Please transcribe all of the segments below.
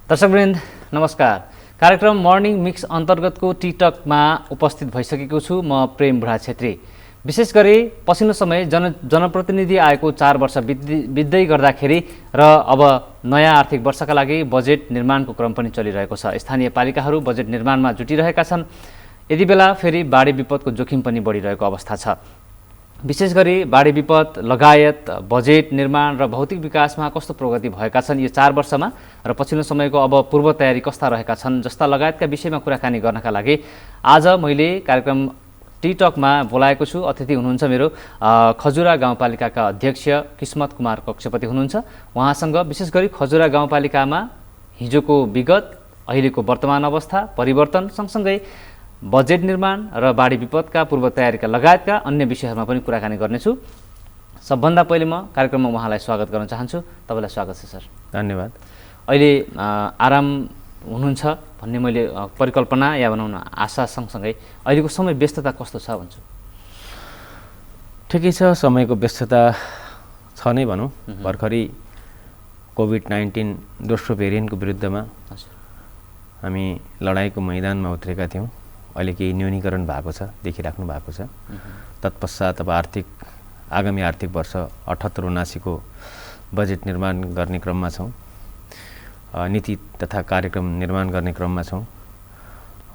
दर्शकवृन्द नमस्कार। कार्यक्रम morning mix अन्तर्गतको टिकटकमा उपस्थित भइसकेको छु म प्रेम बुढा छेत्री। विशेष गरी पछिल्लो समय जनप्रतिनिधि आएको 4 वर्ष बित्दै गर्दाखेरि र अब नयाँ आर्थिक वर्षका लागि बजेट निर्माणको क्रम पनि चलिरहेको छ। स्थानीय पालिकाहरू बजेट निर्माणमा जुटिरहेका छन्। यति बेला फेरि बाढी विपदको जोखिम पनि बढिरहेको अवस्था छ। विशेष गरी बाढी विपद लगायत बजेट निर्माण र भौतिक विकासमा कस्तो प्रगति भएका छन् यो 4 वर्षमा र पछिल्लो समयको अब पूर्व तयारी कस्ता रहेका छन् जस्ता लगायतका विषयमा कुराकानी गर्नका लागि आज मैले कार्यक्रम टिकटकमा बोलाएको छु। अतिथि हुनुहुन्छ मेरो खजुरा गाउँपालिकाका अध्यक्ष किस्मत कुमार कक्षपति हुनुहुन्छ। उहाँसँग विशेष गरी खजुरा गाउँपालिकामा हिजोको विगत, अहिलेको वर्तमान अवस्था, परिवर्तन सँगसँगै बजेट निर्माण र बाढी विपदका पूर्व तयारीका लगायतका अन्य विषयहरूमा पनि कुराकानी गर्नेछु। सबभन्दा पहिले म कार्यक्रममा उहाँलाई स्वागत गर्न चाहन्छु। तपाईँलाई स्वागत छ सर। धन्यवाद। अहिले आराम हुनुहुन्छ भन्ने मैले परिकल्पना या भनौँ न आशा सँगसँगै अहिलेको समय व्यस्तता कस्तो छ भन्छु। ठिकै छ, समयको व्यस्तता छ नै भनौँ। भर्खरै कोभिड-19 दोस्रो भेरिएन्टको विरुद्धमा हामी लडाइँको मैदानमा उत्रेका थियौँ। अहिले केही न्यूनीकरण भएको छ, देखिराख्नु भएको छ। तत्पश्चात अब आगामी आर्थिक वर्ष 78-79 को बजेट निर्माण गर्ने क्रममा छौँ। नीति तथा कार्यक्रम निर्माण गर्ने क्रममा छौँ।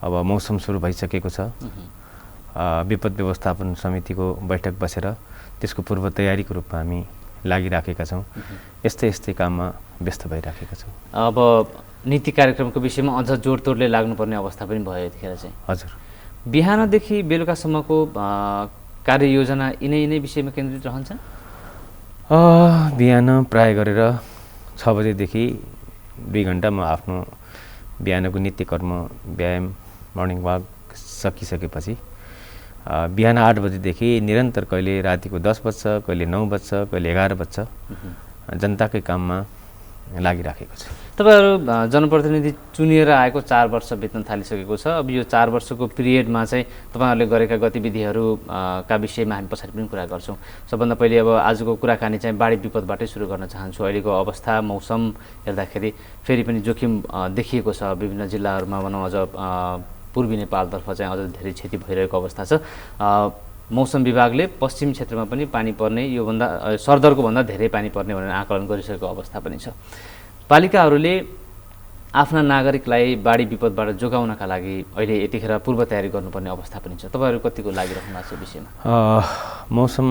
अब मौसम सुरु भइसकेको छ। विपद व्यवस्थापन समितिको बैठक बसेर त्यसको पूर्व तयारीको रूपमा हामी लागिराखेका छौँ। यस्तै काममा व्यस्त भइराखेका छौँ। अब नीति कार्यक्रमको विषयमा अझ जोडतोडले लाग्नुपर्ने अवस्था पनि भयो यतिखेर चाहिँ। हजुर, बिहानदेखि बेलुकासम्मको कार्ययोजना यिनै विषयमा केन्द्रित रहन्छ। बिहान प्राय गरेर 6 बजेदेखि 2 घण्टा म आफ्नो बिहानको नित्यकर्म व्यायाम मर्निङ वाक सकिसकेपछि बिहान 8 बजेदेखि निरन्तर कहिले रातिको 10 बज्छ, कहिले 9 बज्छ, कहिले 11 बज्छ जनताकै काममा लागिराखेको छ। तपाईँहरू जनप्रतिनिधि चुनिएर आएको 4 वर्ष बित्न थालिसकेको छ। अब यो 4 वर्षको पिरियडमा चाहिँ तपाईँहरूले गरेका गतिविधिहरू का विषयमा हामी पछाडि पनि कुरा गर्छौँ। सबभन्दा पहिले अब आजको कुराकानी चाहिँ बाढी विपदबाटै सुरु गर्न चाहन्छु। अहिलेको अवस्था मौसम हेर्दाखेरि फेरि पनि जोखिम देखिएको छ। विभिन्न जिल्लाहरूमा भनौँ अझ पूर्वी नेपालतर्फ चाहिँ अझ धेरै क्षति भइरहेको अवस्था छ। मौसम विभागले पश्चिम क्षेत्रमा पनि पानी पर्ने, योभन्दा सरदरको भन्दा धेरै पानी पर्ने भनेर आकलन गरिसकेको अवस्था पनि छ। पालिकाहरूले आफ्ना नागरिकलाई बाढी विपदबाट जोगाउनका लागि अहिले यतिखेर पूर्व तयारी गर्नुपर्ने अवस्था पनि छ। तपाईँहरू कतिको लागिरहनु भएको छ विषयमा? मौसम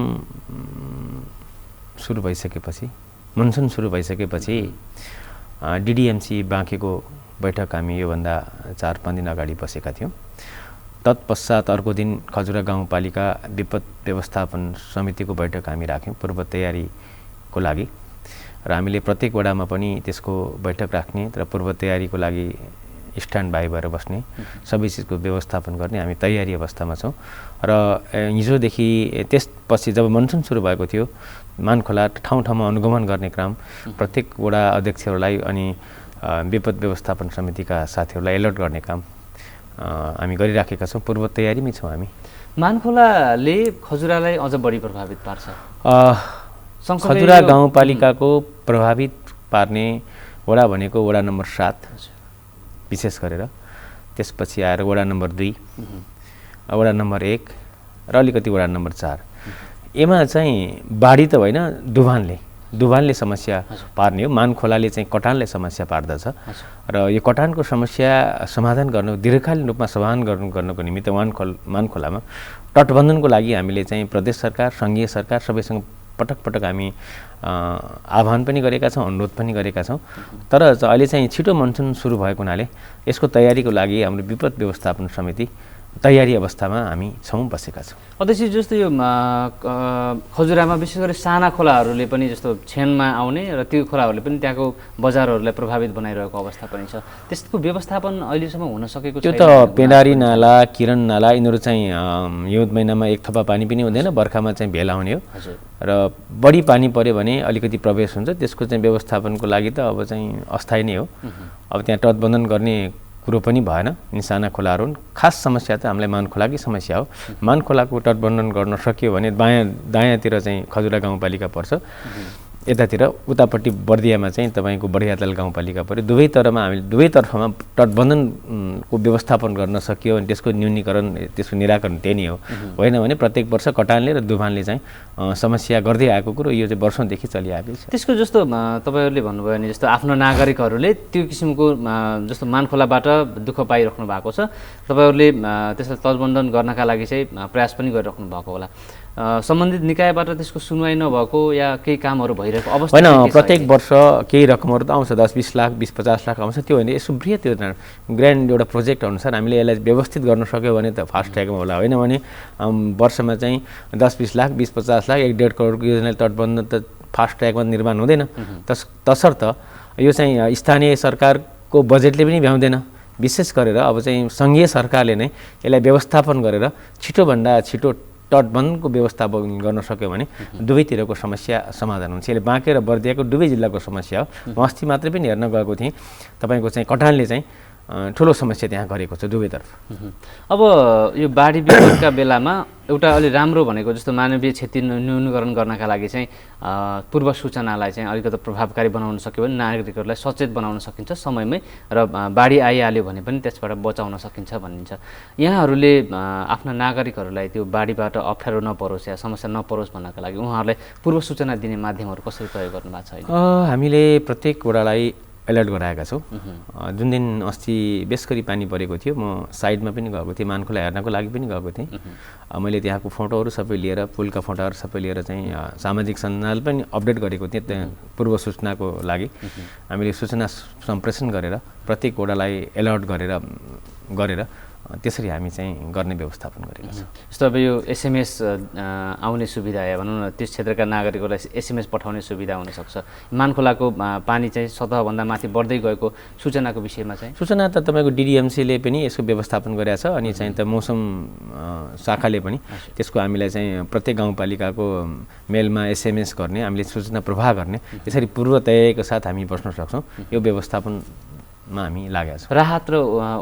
सुरु भइसकेपछि, मनसुन सुरु भइसकेपछि डिडिएमसी बाँकेको बैठक हामी योभन्दा 4-5 दिन अगाडि बसेका थियौँ। तत्पश्चात अर्को दिन खजुरा गाउँपालिका विपद व्यवस्थापन समितिको बैठक हामी राख्यौँ पूर्व तयारीको लागि र हामीले प्रत्येक वडामा पनि त्यसको बैठक राख्ने र पूर्व तयारीको लागि स्ट्यान्ड बाई भएर बस्ने, सबै चिजको व्यवस्थापन गर्ने हामी तयारी अवस्थामा छौँ। र हिजोदेखि त्यसपछि जब मनसुन सुरु भएको थियो मानखोला ठाउँ-ठाउँमा अनुगमन गर्ने काम प्रत्येक वडा अध्यक्षहरूलाई अनि विपद व्यवस्थापन समितिका साथीहरूलाई अलर्ट गर्ने काम हामी गरिराखेका छौँ। पूर्व तयारीमै छौँ हामी। मानखोलाले खजुरालाई अझ बढी प्रभावित पार्छ। खजुरा गाउँपालिकाको प्रभावित पार्ने वडा भनेको वडा नम्बर 7 विशेष गरेर, त्यसपछि आएर वडा नम्बर 2, वडा नम्बर 1 र अलिकति वडा नम्बर 4। यसमा चाहिँ बाढी त होइन, दुभानले समस्या पार्ने हो। मानखोलाले चाहिँ कटानले समस्या पार्दछ र यो कटानको समस्या समाधान गर्नु, दीर्घकालीन रूपमा समाधान गर्नको निमित्त मानखोलामा तटबन्धनको लागि हामीले चाहिँ प्रदेश सरकार, सङ्घीय सरकार सबैसँग पटक हामी आह्वान पनि गरेका छौँ, अनुरोध पनि गरेका छौँ। तर अहिले चाहिँ छिटो मनसुन सुरु भएको हुनाले यसको तयारीको लागि हाम्रो विपद व्यवस्थापन समिति तयारी अवस्थामा हामी बसेका छौँ। अध्यक्ष, जस्तो यो खजुरामा विशेष गरी साना खोलाहरूले पनि जस्तो छेनमा आउने र त्यो खोलाहरूले पनि त्यहाँको बजारहरूलाई प्रभावित बनाइरहेको अवस्था पनि छ। त्यसको व्यवस्थापन अहिलेसम्म हुन सकेको छैन। त्यो त पेनारी नाला, किरण नाला यिनीहरू चाहिँ हिउँद महिनामा एक थोपा पानी पनि हुँदैन, बर्खामा चाहिँ भेला हुने हो र बढी पानी पर्यो भने अलिकति प्रवेश हुन्छ। त्यसको चाहिँ व्यवस्थापनको लागि त अब चाहिँ अस्थायी नै हो। अब त्यहाँ तटबन्धन गर्ने कुरो पनि भएन। यिनी साना खोलाहरू हुन्। खास समस्या त हामीलाई मानखोलाकै समस्या हो। मानखोलाको तटबन्धन गर्न सकियो भने दायाँतिर चाहिँ खजुरा गाउँपालिका पर्छ, यतातिर उतापट्टि बर्दियामा चाहिँ तपाईँको बर्दियातल गाउँपालिका पऱ्यो हामीले दुवैतर्फमा तटबन्धनको व्यवस्थापन गर्न सकियो अनि त्यसको न्यूनीकरण त्यसको निराकरण त्यही नै हो होइन भने प्रत्येक वर्ष कटानले र दुफानले चाहिँ समस्या गर्दै आएको कुरो यो चाहिँ वर्षौँदेखि चलिआएको छ। त्यसको जस्तो तपाईँहरूले भन्नुभयो नि जस्तो आफ्नो नागरिकहरूले त्यो किसिमको जस्तो मानखोलाबाट दुःख पाइराख्नु भएको छ, तपाईँहरूले त्यसलाई तटबन्धन गर्नका लागि चाहिँ प्रयास पनि गरिराख्नु भएको होला, सम्बन्धित निकायबाट त्यसको सुनवाई नभएको या केही कामहरू भइरहेको अवस्था होइन? प्रत्येक वर्ष केही रकमहरू त आउँछ, 10-20 लाख 20-50 लाख आउँछ, त्यो होइन यसो बृहत योजना ग्रान्ड एउटा प्रोजेक्ट अनुसार हामीले यसलाई व्यवस्थित गर्न सक्यो भने त फास्ट ट्र्याकमा होला, होइन भने वर्षमा चाहिँ 10-20 लाख 20-50 लाख 1-1.5 करोडको योजनाले तटबन्धन त फास्ट ट्र्याकमा निर्माण हुँदैन। तसर्थ यो चाहिँ स्थानीय सरकारको बजेटले पनि भ्याउँदैन, विशेष गरेर अब चाहिँ सङ्घीय सरकारले नै यसलाई व्यवस्थापन गरेर छिटोभन्दा छिटो तटबन्धनको व्यवस्थापन गर्न सक्यो भने दुवैतिरको समस्या समाधान हुन्छ। यसले बाँके र बर्दियाको दुवै जिल्लाको समस्या हो। म अस्ति मात्रै पनि हेर्न गएको थिएँ, तपाईँको चाहिँ कटानले चाहिँ ठुलो समस्या त्यहाँ गरेको छ दुवैतर्फ। अब यो बाढी विपदका बेलामा एउटा अलि राम्रो भनेको जस्तो मानवीय क्षति न्यूनीकरण गर्नका लागि चाहिँ पूर्व सूचनालाई चाहिँ अलिकति प्रभावकारी बनाउन सक्यो भने नागरिकहरूलाई सचेत बनाउन सकिन्छ समयमै, र बाढी आइहाल्यो भने पनि त्यसबाट बचाउन सकिन्छ भनिन्छ। यहाँहरूले आफ्ना नागरिकहरूलाई त्यो बाढीबाट अप्ठ्यारो नपरोस् या समस्या नपरोस् भन्नका लागि उहाँहरूलाई पूर्व सूचना दिने माध्यमहरू कसरी प्रयोग गर्नु भएको छ? हामीले प्रत्येक वडालाई अलर्ट गराएका छौँ। जुन दिन अस्ति बेस गरी पानी परेको थियो म साइडमा पनि गएको थिएँ, मानखोला हेर्नको लागि पनि गएको थिएँ। मैले त्यहाँको फोटोहरू सबै लिएर पुलका फोटोहरू सबै लिएर चाहिँ सामाजिक सञ्जाल पनि अपडेट गरेको थिएँ त्यहाँ पूर्व सूचनाको लागि। हामीले सूचना सम्प्रेषण गरेर प्रत्येक वडालाई अलर्ट गरेर त्यसरी हामी चाहिँ गर्ने व्यवस्थापन गरेका छौँ। जस्तो अब यो एसएमएस आउने सुविधा या भनौँ न त्यस क्षेत्रका नागरिकहरूलाई एसएमएस पठाउने सुविधा हुनसक्छ, मानखोलाको पानी चाहिँ सतहभन्दा माथि बढ्दै गएको सूचनाको विषयमा चाहिँ सूचना त तपाईँको डिडिएमसीले पनि यसको व्यवस्थापन गरेका छ अनि चाहिँ त मौसम शाखाले पनि त्यसको हामीलाई चाहिँ प्रत्येक गाउँपालिकाको मेलमा एसएमएस गर्ने, हामीले सूचना प्रवाह गर्ने, यसरी पूर्व तयारीको साथ हामी बस्न सक्छौँ। यो व्यवस्थापनमा हामी लागेका छौँ। राहत र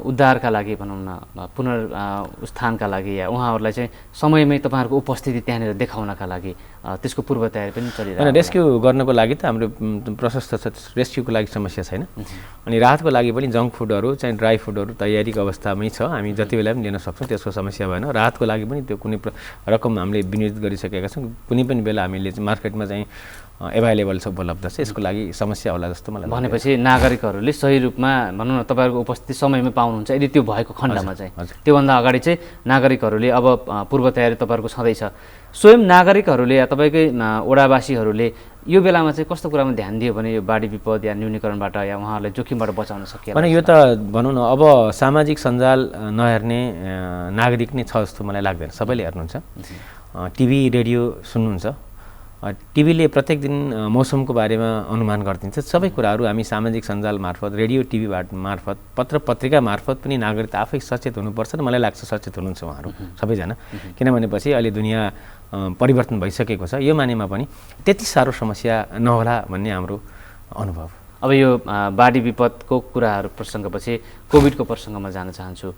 उद्धारका लागि भनौँ न पुनर्स्थानका लागि या उहाँहरूलाई चाहिँ समयमै तपाईँहरूको उपस्थिति त्यहाँनिर देखाउनका लागि त्यसको पूर्व तयारी पनि चलिरहेको छ। रेस्क्यु गर्नको लागि त हाम्रो प्रशस्त छ, रेस्क्युको लागि समस्या छैन। अनि राहतको लागि पनि जङ्क फुडहरू चाहिँ ड्राई फुडहरू तयारीको अवस्थामै छ, हामी जति बेला पनि लिन सक्छौँ, त्यसको समस्या भएन। राहतको लागि पनि त्यो कुनै रकम हामीले विनियोजित गरिसकेका छौँ, कुनै पनि बेला हामीले मार्केटमा चाहिँ एभाइलेबल छ, उपलब्ध छ, यसको लागि समस्या होला जस्तो मलाई लाग्छ। भनेपछि नागरिकहरूले सही रूपमा भनौँ न तपाईँहरूको उपस्थिति समयमै पाउनुहुन्छ यदि त्यो भएको खण्डमा चाहिँ। त्योभन्दा अगाडि चाहिँ नागरिकहरूले अब पूर्व तयारी तपाईँहरूको छँदैछ, स्वयं नागरिकहरूले या तपाईँकै वडावासीहरूले यो बेलामा चाहिँ कस्तो कुरामा ध्यान दियो भने यो बाढी विपद या न्यूनीकरणबाट या उहाँहरूलाई जोखिमबाट बचाउन सकियो? अनि यो त भनौँ न अब सामाजिक सञ्जाल नहेर्ने नागरिक नै छ जस्तो मलाई लाग्दैन, सबैले हेर्नुहुन्छ, टिभी रेडियो सुन्नुहुन्छ, टिभीले प्रत्येक दिन मौसमको बारेमा अनुमान गरिदिन्छ। सबै कुराहरू हामी सामाजिक सञ्जाल मार्फत, रेडियो टिभीबाट मार्फत, पत्र पत्रिका मार्फत पनि नागरिक आफै सचेत हुनुपर्छ र मलाई लाग्छ सचेत हुनुहुन्छ उहाँहरू सबैजना। किनभनेपछि अहिले दुनियाँ परिवर्तन भइसकेको छ, यो मानेमा पनि त्यति साह्रो समस्या नहोला भन्ने हाम्रो अनुभव। अब यो बाढी विपदको कुराहरू प्रसङ्गपछि कोभिडको प्रसङ्गमा जान चाहन्छु।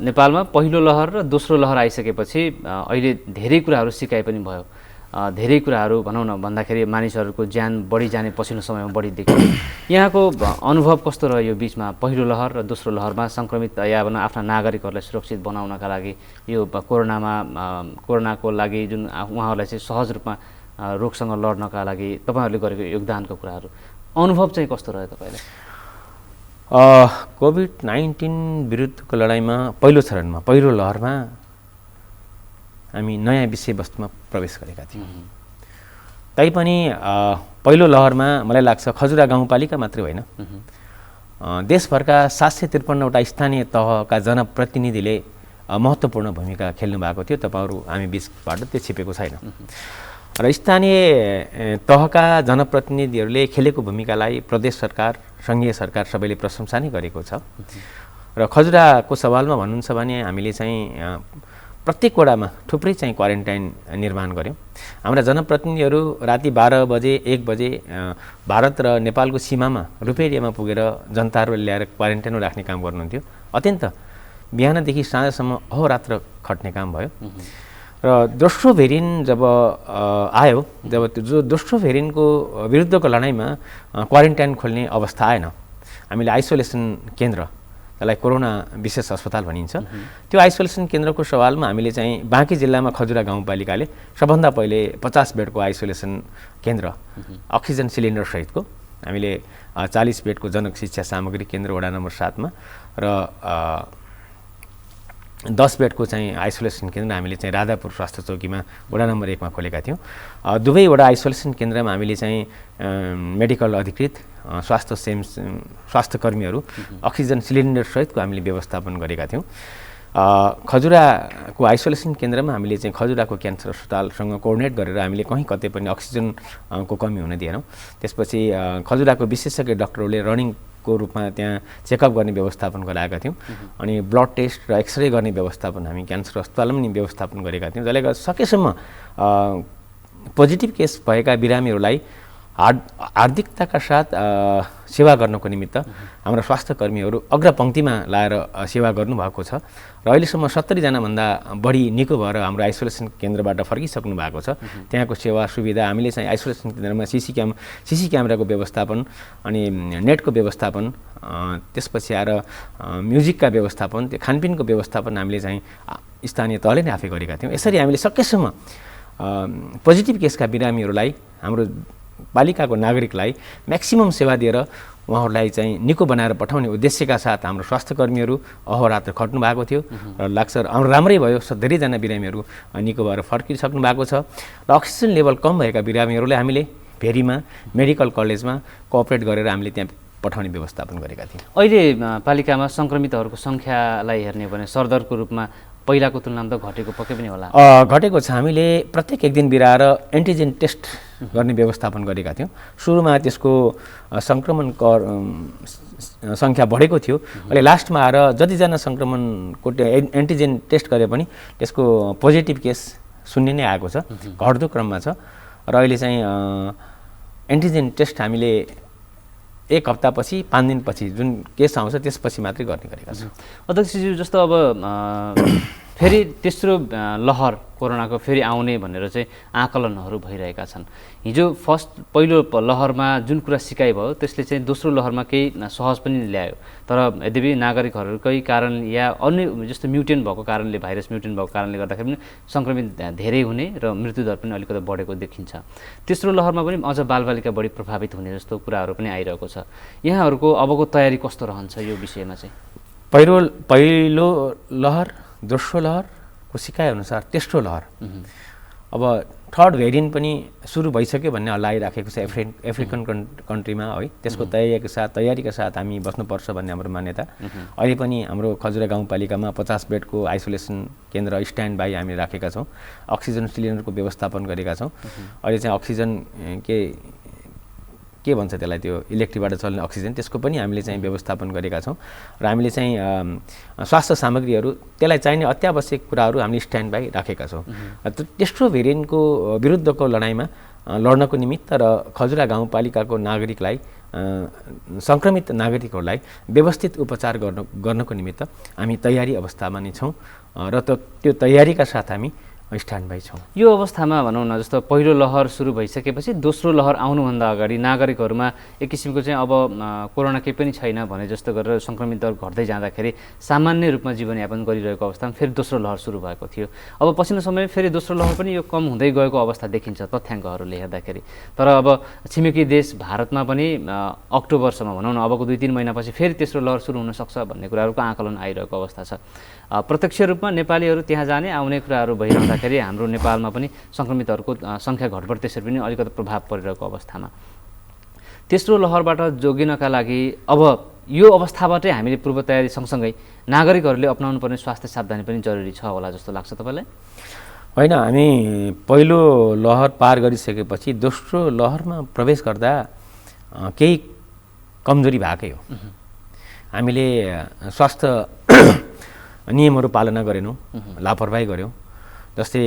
नेपालमा पहिलो लहर र दोस्रो लहर आइसकेपछि अहिले धेरै कुराहरू सिकाइ पनि भयो, धेरै कुराहरू भनौँ न भन्दाखेरि मानिसहरूको ज्यान बढी जाने पछिल्लो समयमा बढी देखियो। यहाँको अनुभव कस्तो रह्यो यो बिचमा पहिलो लहर र दोस्रो लहरमा सङ्क्रमित या भनौँ आफ्ना नागरिकहरूलाई सुरक्षित बनाउनका लागि यो कोरोनाको लागि जुन उहाँहरूलाई चाहिँ सहज रूपमा रोगसँग लड्नका लागि तपाईँहरूले गरेको योगदानको कुराहरू अनुभव चाहिँ कस्तो रह्यो तपाईँलाई? कोभिड-19 विरुद्धको लडाइँमा पहिलो चरणमा पहिलो लहरमा हामी नयाँ विषयवस्तुमा प्रवेश गरेका थियौँ। तैपनि पहिलो लहरमा मलाई लाग्छ खजुरा गाउँपालिका मात्रै होइन, देशभरका 753वटा स्थानीय तहका जनप्रतिनिधिले महत्त्वपूर्ण भूमिका खेल्नु भएको थियो। तपाईँहरू हामी बिचबाट त्यो छिपेको छैन र स्थानीय तहका जनप्रतिनिधिहरूले खेलेको भूमिकालाई प्रदेश सरकार, सङ्घीय सरकार सबैले प्रशंसा नै गरेको छ। र खजुराको सवालमा भन्नुहुन्छ भने हामीले चाहिँ प्रत्येक वडामा थुप्रै चाहिँ क्वारेन्टाइन निर्माण गऱ्यौँ। हाम्रा जनप्रतिनिधिहरू राति 12 बजे 1 बजे भारत र नेपालको सीमामा रुपेरियामा पुगेर जनताहरू ल्याएर क्वारेन्टाइनमा राख्ने काम गर्नुहुन्थ्यो। अत्यन्त बिहानदेखि साँझसम्म अहोरात्र खट्ने काम भयो र दोस्रो भेरिएन्ट जब आयो, जब त्यो जो दोस्रो भेरिएन्टको विरुद्धको लडाइँमा क्वारेन्टाइन खोल्ने अवस्था आएन, हामीले आइसोलेसन केन्द्र, त्यसलाई कोरोना विशेष अस्पताल भनिन्छ, त्यो आइसोलेसन केन्द्रको सवालमा हामीले चाहिँ बाँकी जिल्लामा खजुरा गाउँपालिकाले सबभन्दा पहिले 50 बेडको आइसोलेसन केन्द्र अक्सिजन सिलिन्डर सहितको, हामीले 40 बेडको जनक शिक्षा सामग्री केन्द्र वडा नम्बर 7 मा र 10 बेडको चाहिँ आइसोलेसन केन्द्र हामीले चाहिँ राधापुर स्वास्थ्य चौकीमा वडा नम्बर 1 मा खोलेका थियौँ। दुवैवटा आइसोलेसन केन्द्रमा हामीले चाहिँ मेडिकल अधिकृत स्वास्थ्य कर्मीहरू अक्सिजन सिलिन्डर सहितको हामीले व्यवस्थापन गरेका थियौँ। खजुराको आइसोलेसन केन्द्रमा हामीले चाहिँ खजुराको क्यान्सर अस्पतालसँग कोअर्डिनेट गरेर हामीले कहीँ कतै पनि अक्सिजनको कमी हुन दिएनौँ। त्यसपछि खजुराको विशेषज्ञ डाक्टरहरूले रनिङको रूपमा त्यहाँ चेकअप गर्ने व्यवस्थापन गराएका थियौँ अनि ब्लड टेस्ट र एक्सरे गर्ने व्यवस्थापन हामी क्यान्सर अस्पतालमा नि व्यवस्थापन गरेका थियौँ, जसले गर्दा सकेसम्म पोजिटिभ केस भएका बिरामीहरूलाई हार्दिकताका साथ सेवा गर्नको निमित्त हाम्रा स्वास्थ्य कर्मीहरू अग्रपङ्क्तिमा लाएर सेवा गर्नुभएको छ र अहिलेसम्म 70 जनाभन्दा बढी निको भएर हाम्रो आइसोलेसन केन्द्रबाट फर्किसक्नु भएको छ। त्यहाँको सेवा सुविधा हामीले चाहिँ आइसोलेसन केन्द्रमा सिसी क्यामेराको व्यवस्थापन अनि नेटको व्यवस्थापन, त्यसपछि आएर म्युजिकका व्यवस्थापन, त्यो खानपिनको व्यवस्थापन हामीले चाहिँ स्थानीय तहले नै आफै गरेका थियौँ। यसरी हामीले सकेसम्म पोजिटिभ केसका बिरामीहरूलाई, हाम्रो पालिकाको नागरिकलाई म्याक्सिमम सेवा दिएर उहाँहरूलाई चाहिँ निको बनाएर पठाउने उद्देश्यका साथ हाम्रो स्वास्थ्य कर्मीहरू अहोरात्र खट्नु भएको थियो र लाग्छ हाम्रो राम्रै भयो। धेरैजना बिरामीहरू निको भएर फर्किसक्नु भएको छ र अक्सिजन लेभल कम भएका बिरामीहरूलाई हामीले भेरीमा मेडिकल कलेजमा कोअपरेट गरेर हामीले त्यहाँ पठाउने व्यवस्थापन गरेका थियौँ। अहिले पालिकामा सङ्क्रमितहरूको सङ्ख्यालाई हेर्ने भने सरदरको रूपमा पहिलाको तुलनामा त घटेको पक्कै पनि होला। घटेको छ। हामीले प्रत्येक एक दिन बिराएर एन्टिजेन टेस्ट गर्ने व्यवस्थापन गरेका थियौँ। सुरुमा त्यसको सङ्क्रमण सङ्ख्या बढेको थियो, अहिले लास्टमा आएर जतिजना सङ्क्रमणको एन्टिजेन टेस्ट गरे पनि त्यसको पोजिटिभ केस शून्य नै आएको छ, घट्दो क्रममा छ र अहिले चाहिँ एन्टिजेन टेस्ट हामीले 1 हप्तापछि 5 दिनपछि जुन केस आउँछ त्यसपछि मात्रै गर्ने गरेका छौँ। अध्यक्षज्यू, जस्तो अब फेरि तेस्रो लहर कोरोनाको फेरि आउने भनेर चाहिँ आकलनहरू भइरहेका छन्। हिजो पहिलो लहरमा जुन कुरा सिकाइ भयो त्यसले चाहिँ दोस्रो लहरमा केही सहज पनि ल्यायो, तर यद्यपि नागरिकहरूकै कारण या अन्य जस्तो म्युटेन्ट भएको कारणले, भाइरस म्युटेन्ट भएको कारणले गर्दाखेरि पनि सङ्क्रमित धेरै हुने र मृत्युदर पनि अलिकति बढेको देखिन्छ। तेस्रो लहरमा पनि अझ बालबालिका बढी प्रभावित हुने जस्तो कुराहरू पनि आइरहेको छ। यहाँहरूको अबको तयारी कस्तो रहन्छ यो विषयमा चाहिँ? पहिलो लहर, दोस्रो लहरको सिकाइअनुसार तेस्रो लहर, अब थर्ड भेरिएन्ट पनि सुरु भइसक्यो भन्ने हल्ला आइराखेको छ अफ्रिकन कन्ट्रीमा है। त्यसको तयारीका साथ हामी बस्नुपर्छ भन्ने हाम्रो मान्यता। अहिले पनि हाम्रो खजुरा गाउँपालिकामा 50 बेडको आइसोलेसन केन्द्र स्ट्यान्ड बाई हामी राखेका छौँ। अक्सिजन सिलिन्डरको व्यवस्थापन गरेका छौँ। अहिले चाहिँ अक्सिजन के भन्छ त्यसलाई, त्यो इलेक्ट्रिकबाट चल्ने अक्सिजन, त्यसको पनि हामीले चाहिँ व्यवस्थापन गरेका छौँ र हामीले चाहिँ स्वास्थ्य सामग्रीहरू, त्यसलाई चाहिने अत्यावश्यक कुराहरू हामीले स्ट्यान्ड बाई राखेका छौँ। तेस्रो भेरिएन्टको विरुद्धको लडाइँमा लड्नको निमित्त र खजुरा गाउँपालिकाको नागरिकलाई, सङ्क्रमित नागरिकहरूलाई व्यवस्थित उपचार गर्नको निमित्त हामी तयारी अवस्थामा नै छौँ र त्यो तयारीका साथ हामी स्ट्यान्ड बाई छौँ। यो अवस्थामा भनौँ न, जस्तो पहिलो लहर सुरु भइसकेपछि दोस्रो लहर आउनुभन्दा अगाडि नागरिकहरूमा एक किसिमको चाहिँ अब कोरोना केही पनि छैन भने जस्तो गरेर सङ्क्रमित दर घट्दै जाँदाखेरि सामान्य रूपमा जीवनयापन गरिरहेको अवस्थामा फेरि दोस्रो लहर सुरु भएको थियो। अब पछिल्लो समयमा फेरि दोस्रो लहर पनि यो कम हुँदै गएको अवस्था देखिन्छ तथ्याङ्कहरूले हेर्दाखेरि। तर अब छिमेकी देश भारतमा पनि अक्टोबरसम्म भनौँ न, अबको 2-3 महिनापछि फेरि तेस्रो लहर सुरु हुनसक्छ भन्ने कुराहरूको आकलन आइरहेको अवस्था छ। प्रत्यक्ष रूपमा नेपालीहरू त्यहाँ जाने आउने कुराहरू भइरहँदाखेरि हाम्रो नेपालमा पनि सङ्क्रमितहरूको सङ्ख्या घटबढ त्यसरी पनि अलिकति प्रभाव परिरहेको अवस्थामा तेस्रो लहरबाट जोगिनका लागि अब यो अवस्थाबाटै हामीले पूर्व तयारी सँगसँगै नागरिकहरूले अपनाउनु पर्ने स्वास्थ्य सावधानी पनि जरुरी छ होला जस्तो लाग्छ तपाईँलाई? होइन, हामी पहिलो लहर पार गरिसकेपछि दोस्रो लहरमा प्रवेश गर्दा केही कमजोरी भएकै हो। हामीले स्वास्थ्य नियमहरू पालना गरेनौँ, लापरवाही गऱ्यौँ। जस्तै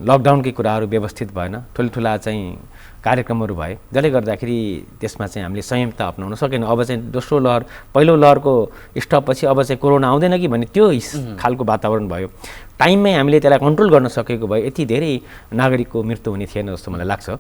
लकडाउनकै कुराहरू व्यवस्थित भएन, ठुल्ठुला चाहिँ कार्यक्रमहरू भए, जसले गर्दाखेरि त्यसमा चाहिँ हामीले संयमता अपनाउन सकेनौँ। अब चाहिँ दोस्रो लहर, पहिलो लहरको स्टपपछि अब चाहिँ कोरोना आउँदैन कि भन्ने त्यो खालको वातावरण भयो। टाइममै हामीले त्यसलाई कन्ट्रोल गर्न सकेको भए यति धेरै नागरिकको मृत्यु हुने थिएन जस्तो मलाई लाग्छ।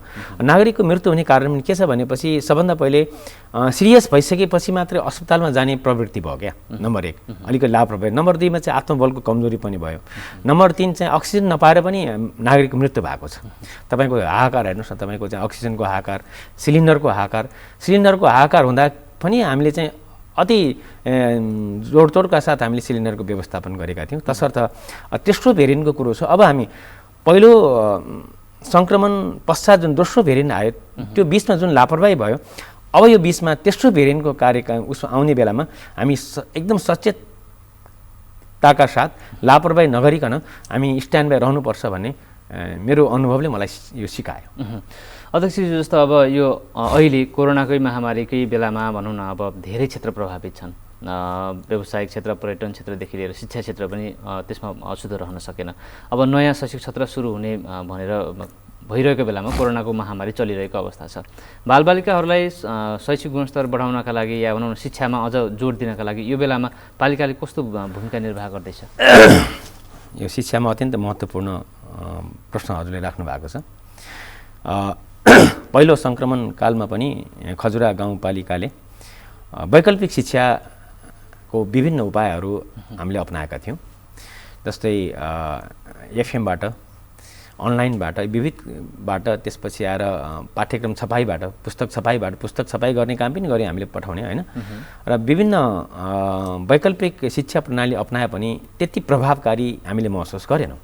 नागरिकको मृत्यु हुने कारण के छ भनेपछि सबभन्दा पहिले सिरियस भइसकेपछि मात्रै अस्पतालमा जाने प्रवृत्ति भयो क्या, नम्बर 1 अलिकति लापरवाही। नम्बर 2 मा चाहिँ आत्मबलको कमजोरी पनि भयो। नम्बर 3 चाहिँ अक्सिजन नपाएर पनि नागरिकको मृत्यु भएको छ। तपाईँको हाहाकार हेर्नुहोस् न, तपाईँको चाहिँ अक्सिजनको हाहाकार, सिलिन्डरको हाहाकार हुँदा पनि हामीले चाहिँ अति जोडतोडका साथ हामीले सिलिन्डरको व्यवस्थापन गरेका थियौँ। तसर्थ तेस्रो भेरिएन्टको कुरो छ। अब हामी पहिलो सङ्क्रमण पश्चात जुन दोस्रो भेरिएन्ट आयो त्यो बिचमा जुन लापरवाही भयो, अब यो बिचमा तेस्रो भेरिएन्टको कार्यक्रम उसमा आउने बेलामा हामी एकदम सचेतताका साथ लापरवाही नगरिकन हामी स्ट्यान्ड बाई रहनुपर्छ भन्ने मेरो अनुभवले मलाई यो सिकायो। अध्यक्षजी, जस्तो अब यो अहिले कोरोनाकै महामारीकै बेलामा भनौँ न, अब धेरै क्षेत्र प्रभावित छन्। व्यावसायिक क्षेत्र, पर्यटन क्षेत्रदेखि लिएर शिक्षा क्षेत्र पनि त्यसमा अछुतो रहन सकेन। अब नयाँ शैक्षिक सत्र सुरु हुने भनेर भइरहेको बेलामा कोरोनाको महामारी चलिरहेको अवस्था छ। बालबालिकाहरूलाई शैक्षिक गुणस्तर बढाउनका लागि या भनौँ न शिक्षामा अझ जोड दिनका लागि यो बेलामा पालिकाले कस्तो भूमिका निर्वाह गर्दैछ? यो शिक्षामा अत्यन्त महत्त्वपूर्ण प्रश्न हजुरले राख्नु भएको छ। पहिलो सङ्क्रमण कालमा पनि खजुरा गाउँपालिकाले वैकल्पिक शिक्षाको विभिन्न उपायहरू हामीले अपनाएका थियौँ। जस्तै एफएमबाट, अनलाइनबाट, विविधबाट, त्यसपछि आएर पाठ्यक्रम छपाईबाट, पुस्तक छपाई गर्ने काम पनि गऱ्यौँ हामीले पठाउने, होइन। र विभिन्न वैकल्पिक शिक्षा प्रणाली अपनाए पनि त्यति प्रभावकारी हामीले महसुस गरेनौँ।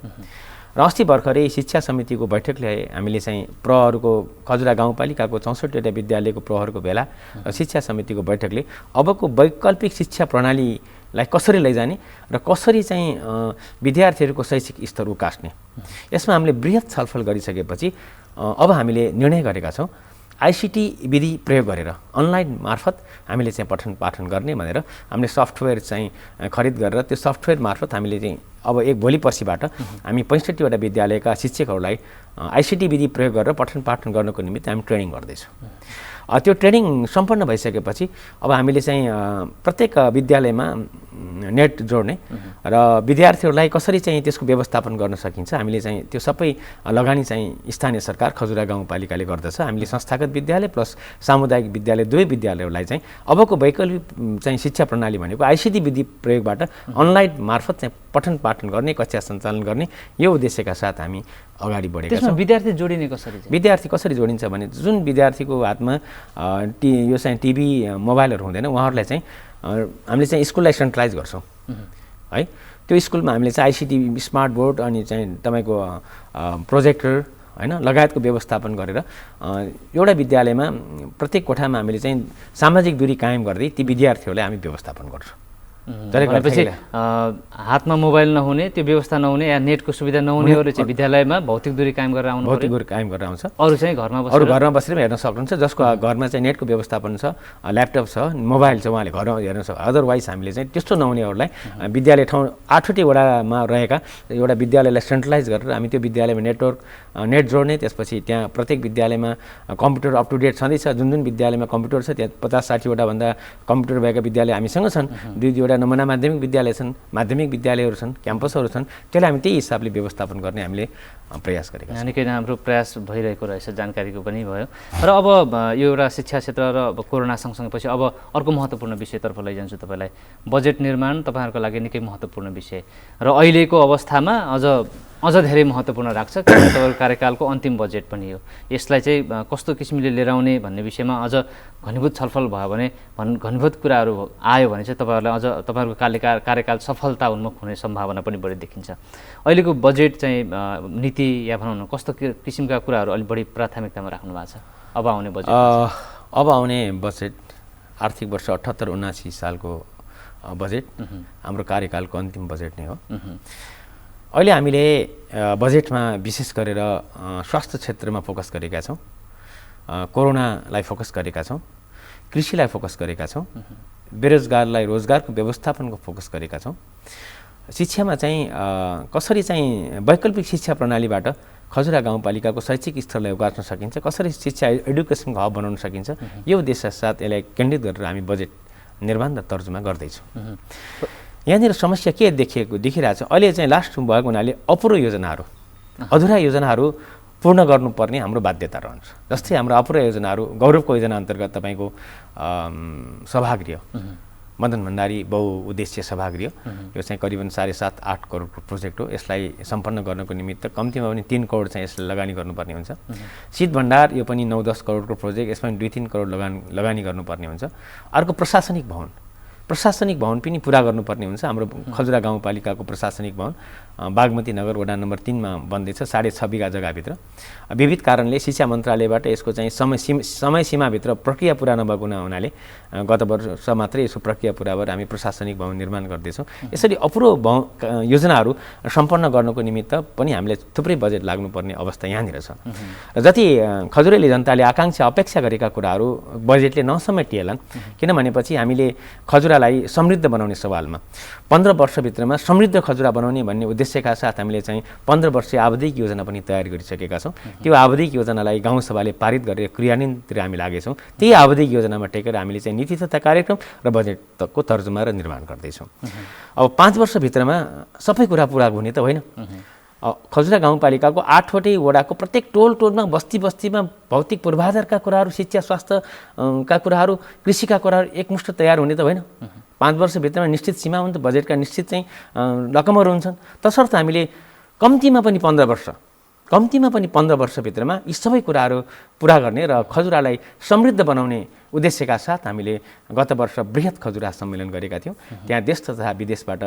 र अस्ति भर्खरै शिक्षा समितिको बैठकले हामीले चाहिँ प्रहरको खजुरा गाउँपालिकाको 64वटा विद्यालयको प्रहरको भेला र शिक्षा समितिको बैठकले अबको वैकल्पिक शिक्षा प्रणालीलाई कसरी लैजाने र कसरी चाहिँ विद्यार्थीहरूको शैक्षिक स्तर उकास्ने, यसमा हामीले बृहत छलफल गरिसकेपछि अब हामीले निर्णय गरेका छौँ आइसिटी विधि प्रयोग गरेर अनलाइन मार्फत हामीले चाहिँ पठन पाठन गर्ने भनेर हामीले सफ्टवेयर चाहिँ खरिद गरेर त्यो सफ्टवेयर मार्फत हामीले चाहिँ अब भोलि पर्सिबाट हामी 65वटा विद्यालयका शिक्षकहरूलाई आइसिटी विधि प्रयोग गरेर पठन पाठन गर्नको निमित्त हामी ट्रेनिङ गर्दैछौँ। त्यो ट्रेनिङ सम्पन्न भइसकेपछि अब हामीले चाहिँ प्रत्येक विद्यालयमा नेट जोड्ने र विद्यार्थीहरूलाई कसरी चाहिँ त्यसको व्यवस्थापन गर्न सकिन्छ हामीले चाहिँ त्यो सबै लगानी चाहिँ स्थानीय सरकार खजुरा गाउँपालिकाले गर्दछ। हामीले संस्थागत विद्यालय प्लस सामुदायिक विद्यालय दुवै विद्यालयहरूलाई चाहिँ अबको वैकल्पिक चाहिँ शिक्षा प्रणाली भनेको आइसिटी विधि प्रयोगबाट अनलाइन मार्फत चाहिँ पठन पाठन गर्ने, कक्षा सञ्चालन गर्ने यो उद्देश्यका साथ हामी अगाडि बढेका छौँ। विद्यार्थी जोडिने कसरी? विद्यार्थी कसरी जोडिन्छ भने जुन विद्यार्थीको हातमा यो चाहिँ टिभी मोबाइलहरू हुँदैन उहाँहरूलाई चाहिँ हामीले चाहिँ स्कुललाई सेन्ट्रलाइज गर्छौँ है। त्यो स्कुलमा हामीले चाहिँ आइसिटी स्मार्ट बोर्ड अनि चाहिँ तपाईँको प्रोजेक्टर हैन लगायतको व्यवस्थापन गरेर एउटा विद्यालयमा प्रत्येक कोठामा हामीले चाहिँ सामाजिक दूरी कायम गर्दै ती विद्यार्थीहरूलाई हामी व्यवस्थापन गर्छौँ। भनेपछि हातमा मोबाइल नहुने, त्यो व्यवस्था नहुने या नेटको सुविधा नहुनेहरू चाहिँ विद्यालयमा भौतिक दूरी कायम गरेर आउनु, भौतिक दूरी कायम गरेर आउँछ। अरू चाहिँ घरमा बसेर हेर्न सक्नुहुन्छ, जसको घरमा चाहिँ नेटको व्यवस्थापन छ, ल्यापटप छ, मोबाइल छ, उहाँले घरमा हेर्न सक्छ। अदरवाइज हामीले चाहिँ त्यस्तो नहुनेहरूलाई विद्यालय ठाउँ 8वटै वडामा रहेका एउटा विद्यालयलाई सेन्ट्रलाइज गरेर हामी त्यो विद्यालयमा नेट जोड्ने, त्यसपछि त्यहाँ प्रत्येक विद्यालयमा कम्प्युटर अप टु डेट छँदैछ। जुन विद्यालयमा कम्प्युटर छ त्यहाँ 50-60वटा भन्दा कम्प्युटर भएका विद्यालय हामीसँग छन्। 2-2वटा नमुना माध्यमिक विद्यालय छन्, माध्यमिक विद्यालयहरू छन्, क्याम्पसहरू छन्, त्यसलाई हामी त्यही हिसाबले व्यवस्थापन गर्ने हामीले प्रयास गरेका छौँ। निकै राम्रो प्रयास भइरहेको रहेछ, जानकारीको पनि भयो। र अब यो एउटा शिक्षा क्षेत्र र कोरोना सँगसँगै पछि अब अर्को महत्त्वपूर्ण विषयतर्फ लैजान्छु तपाईँलाई। बजेट निर्माण तपाईँहरूको लागि निकै महत्त्वपूर्ण विषय र अहिलेको अवस्थामा अझ धेरै महत्त्वपूर्ण राख्छ, किनभने तपाईँको कार्यकालको अन्तिम बजेट पनि हो। यसलाई चाहिँ कस्तो किसिमले लिएर आउने भन्ने विषयमा अझ घनीभूत छलफल भयो भने, घनीभूत कुराहरू आयो भने चाहिँ तपाईँहरूलाई अझ तपाईँहरूको कार्यकाल सफलता उन्मुख हुने सम्भावना पनि बढी देखिन्छ। अहिलेको बजेट चाहिँ नीति या भनौँ न कस्तो किसिमका कुराहरू अलिक बढी प्राथमिकतामा राख्नु भएको छ अब आउने बजेट? अब आउने बजेट आर्थिक वर्ष 78-79 सालको बजेट हाम्रो कार्यकालको अन्तिम बजेट नै हो। अहिले हामीले बजेटमा विशेष गरेर स्वास्थ्य क्षेत्रमा फोकस गरेका छौँ, कोरोनालाई फोकस गरेका छौँ, कृषिलाई फोकस गरेका छौँ, बेरोजगारलाई रोजगारको व्यवस्थापनको फोकस गरेका छौँ। शिक्षामा चाहिँ कसरी चाहिँ वैकल्पिक शिक्षा प्रणालीबाट खजुरा गाउँपालिकाको शैक्षिक स्तरलाई उकास्न सकिन्छ, कसरी शिक्षा एडुकेसनको हब बनाउन सकिन्छ, यो उद्देश्य साथ यसलाई केन्द्रित गरेर हामी बजेट निर्माण र तर्जुमा गर्दैछौँ। यहाँनिर समस्या के देखिरहेछ, अहिले चाहिँ लास्ट भएको हुनाले अपुरो योजनाहरू, अधुरा योजनाहरू पूर्ण गर्नुपर्ने हाम्रो बाध्यता रहन्छ। जस्तै हाम्रो अपुरो योजनाहरू, गौरवको योजना अन्तर्गत तपाईँको सभागृह, मदन भण्डारी बहुउद्देश्य सभागृह, यो चाहिँ करिबन 7.5-8 करोडको प्रोजेक्ट हो। यसलाई सम्पन्न गर्नको निमित्त कम्तीमा पनि 3 करोड चाहिँ यसलाई लगानी गर्नुपर्ने हुन्छ। शीत भण्डार, यो पनि 9-10 करोडको प्रोजेक्ट, यसमा 2-3 करोड लगानी गर्नुपर्ने हुन्छ। अर्को प्रशासनिक भवन पनि पुरा गर्नुपर्ने हुन्छ। हाम्रो खजुरा गाउँपालिकाको प्रशासनिक भवन बागमती नगर वडा नम्बर 3 मा बन्दैछ, 6.5 बिघा जग्गाभित्र। विविध कारणले शिक्षा मन्त्रालयबाट यसको चाहिँ समय सीमाभित्र प्रक्रिया पुरा नभएको हुनाले गत वर्ष मात्रै यसको प्रक्रिया पुरा भएर हामी प्रशासनिक भवन निर्माण गर्दैछौँ। यसरी अपुरो योजनाहरू सम्पन्न गर्नको निमित्त पनि हामीले थुप्रै बजेट लाग्नुपर्ने अवस्था यहाँनिर छ। र जति खजुरेली जनताले आकाङ्क्षा अपेक्षा गरेका कुराहरू बजेटले नसमेटिएलान्, किनभनेपछि हामीले खजुरालाई समृद्ध बनाउने सवालमा 15 वर्षभित्रमा समृद्ध खजुरा बनाउने भन्ने उद्देश्यका साथ हामीले चाहिँ 15 वर्षीय आवधिक योजना पनि तयार गरिसकेका छौँ। त्यो आवधिक योजनालाई गाउँसभाले पारित गरेर क्रियान्वयनतिर हामी लागेछौँ। त्यही आवधिक योजनामा टेकेर हामीले चाहिँ नीति तथा कार्यक्रम र बजेटको तर्जुमा र निर्माण गर्दैछौँ। अब 5 वर्षभित्रमा सबै कुरा पुरा हुने त होइन। खजुरा गाउँपालिकाको 8वटै वडाको प्रत्येक टोलमा बस्तीमा भौतिक पूर्वाधारका कुराहरू, शिक्षा स्वास्थ्यका कुराहरू, कृषिका कुराहरू एकमुष्ट तयार हुने त होइन। 5 वर्षभित्रमा निश्चित सीमा हुन्छ, बजेटका निश्चित चाहिँ रकमहरू हुन्छन्। तसर्थ हामीले कम्तीमा पनि 15 वर्षभित्रमा यी सबै कुराहरू पुरा गर्ने र खजुरालाई समृद्ध बनाउने उद्देश्यका साथ हामीले गत वर्ष बृहत खजुरा सम्मेलन गरेका थियौँ। त्यहाँ देश तथा विदेशबाट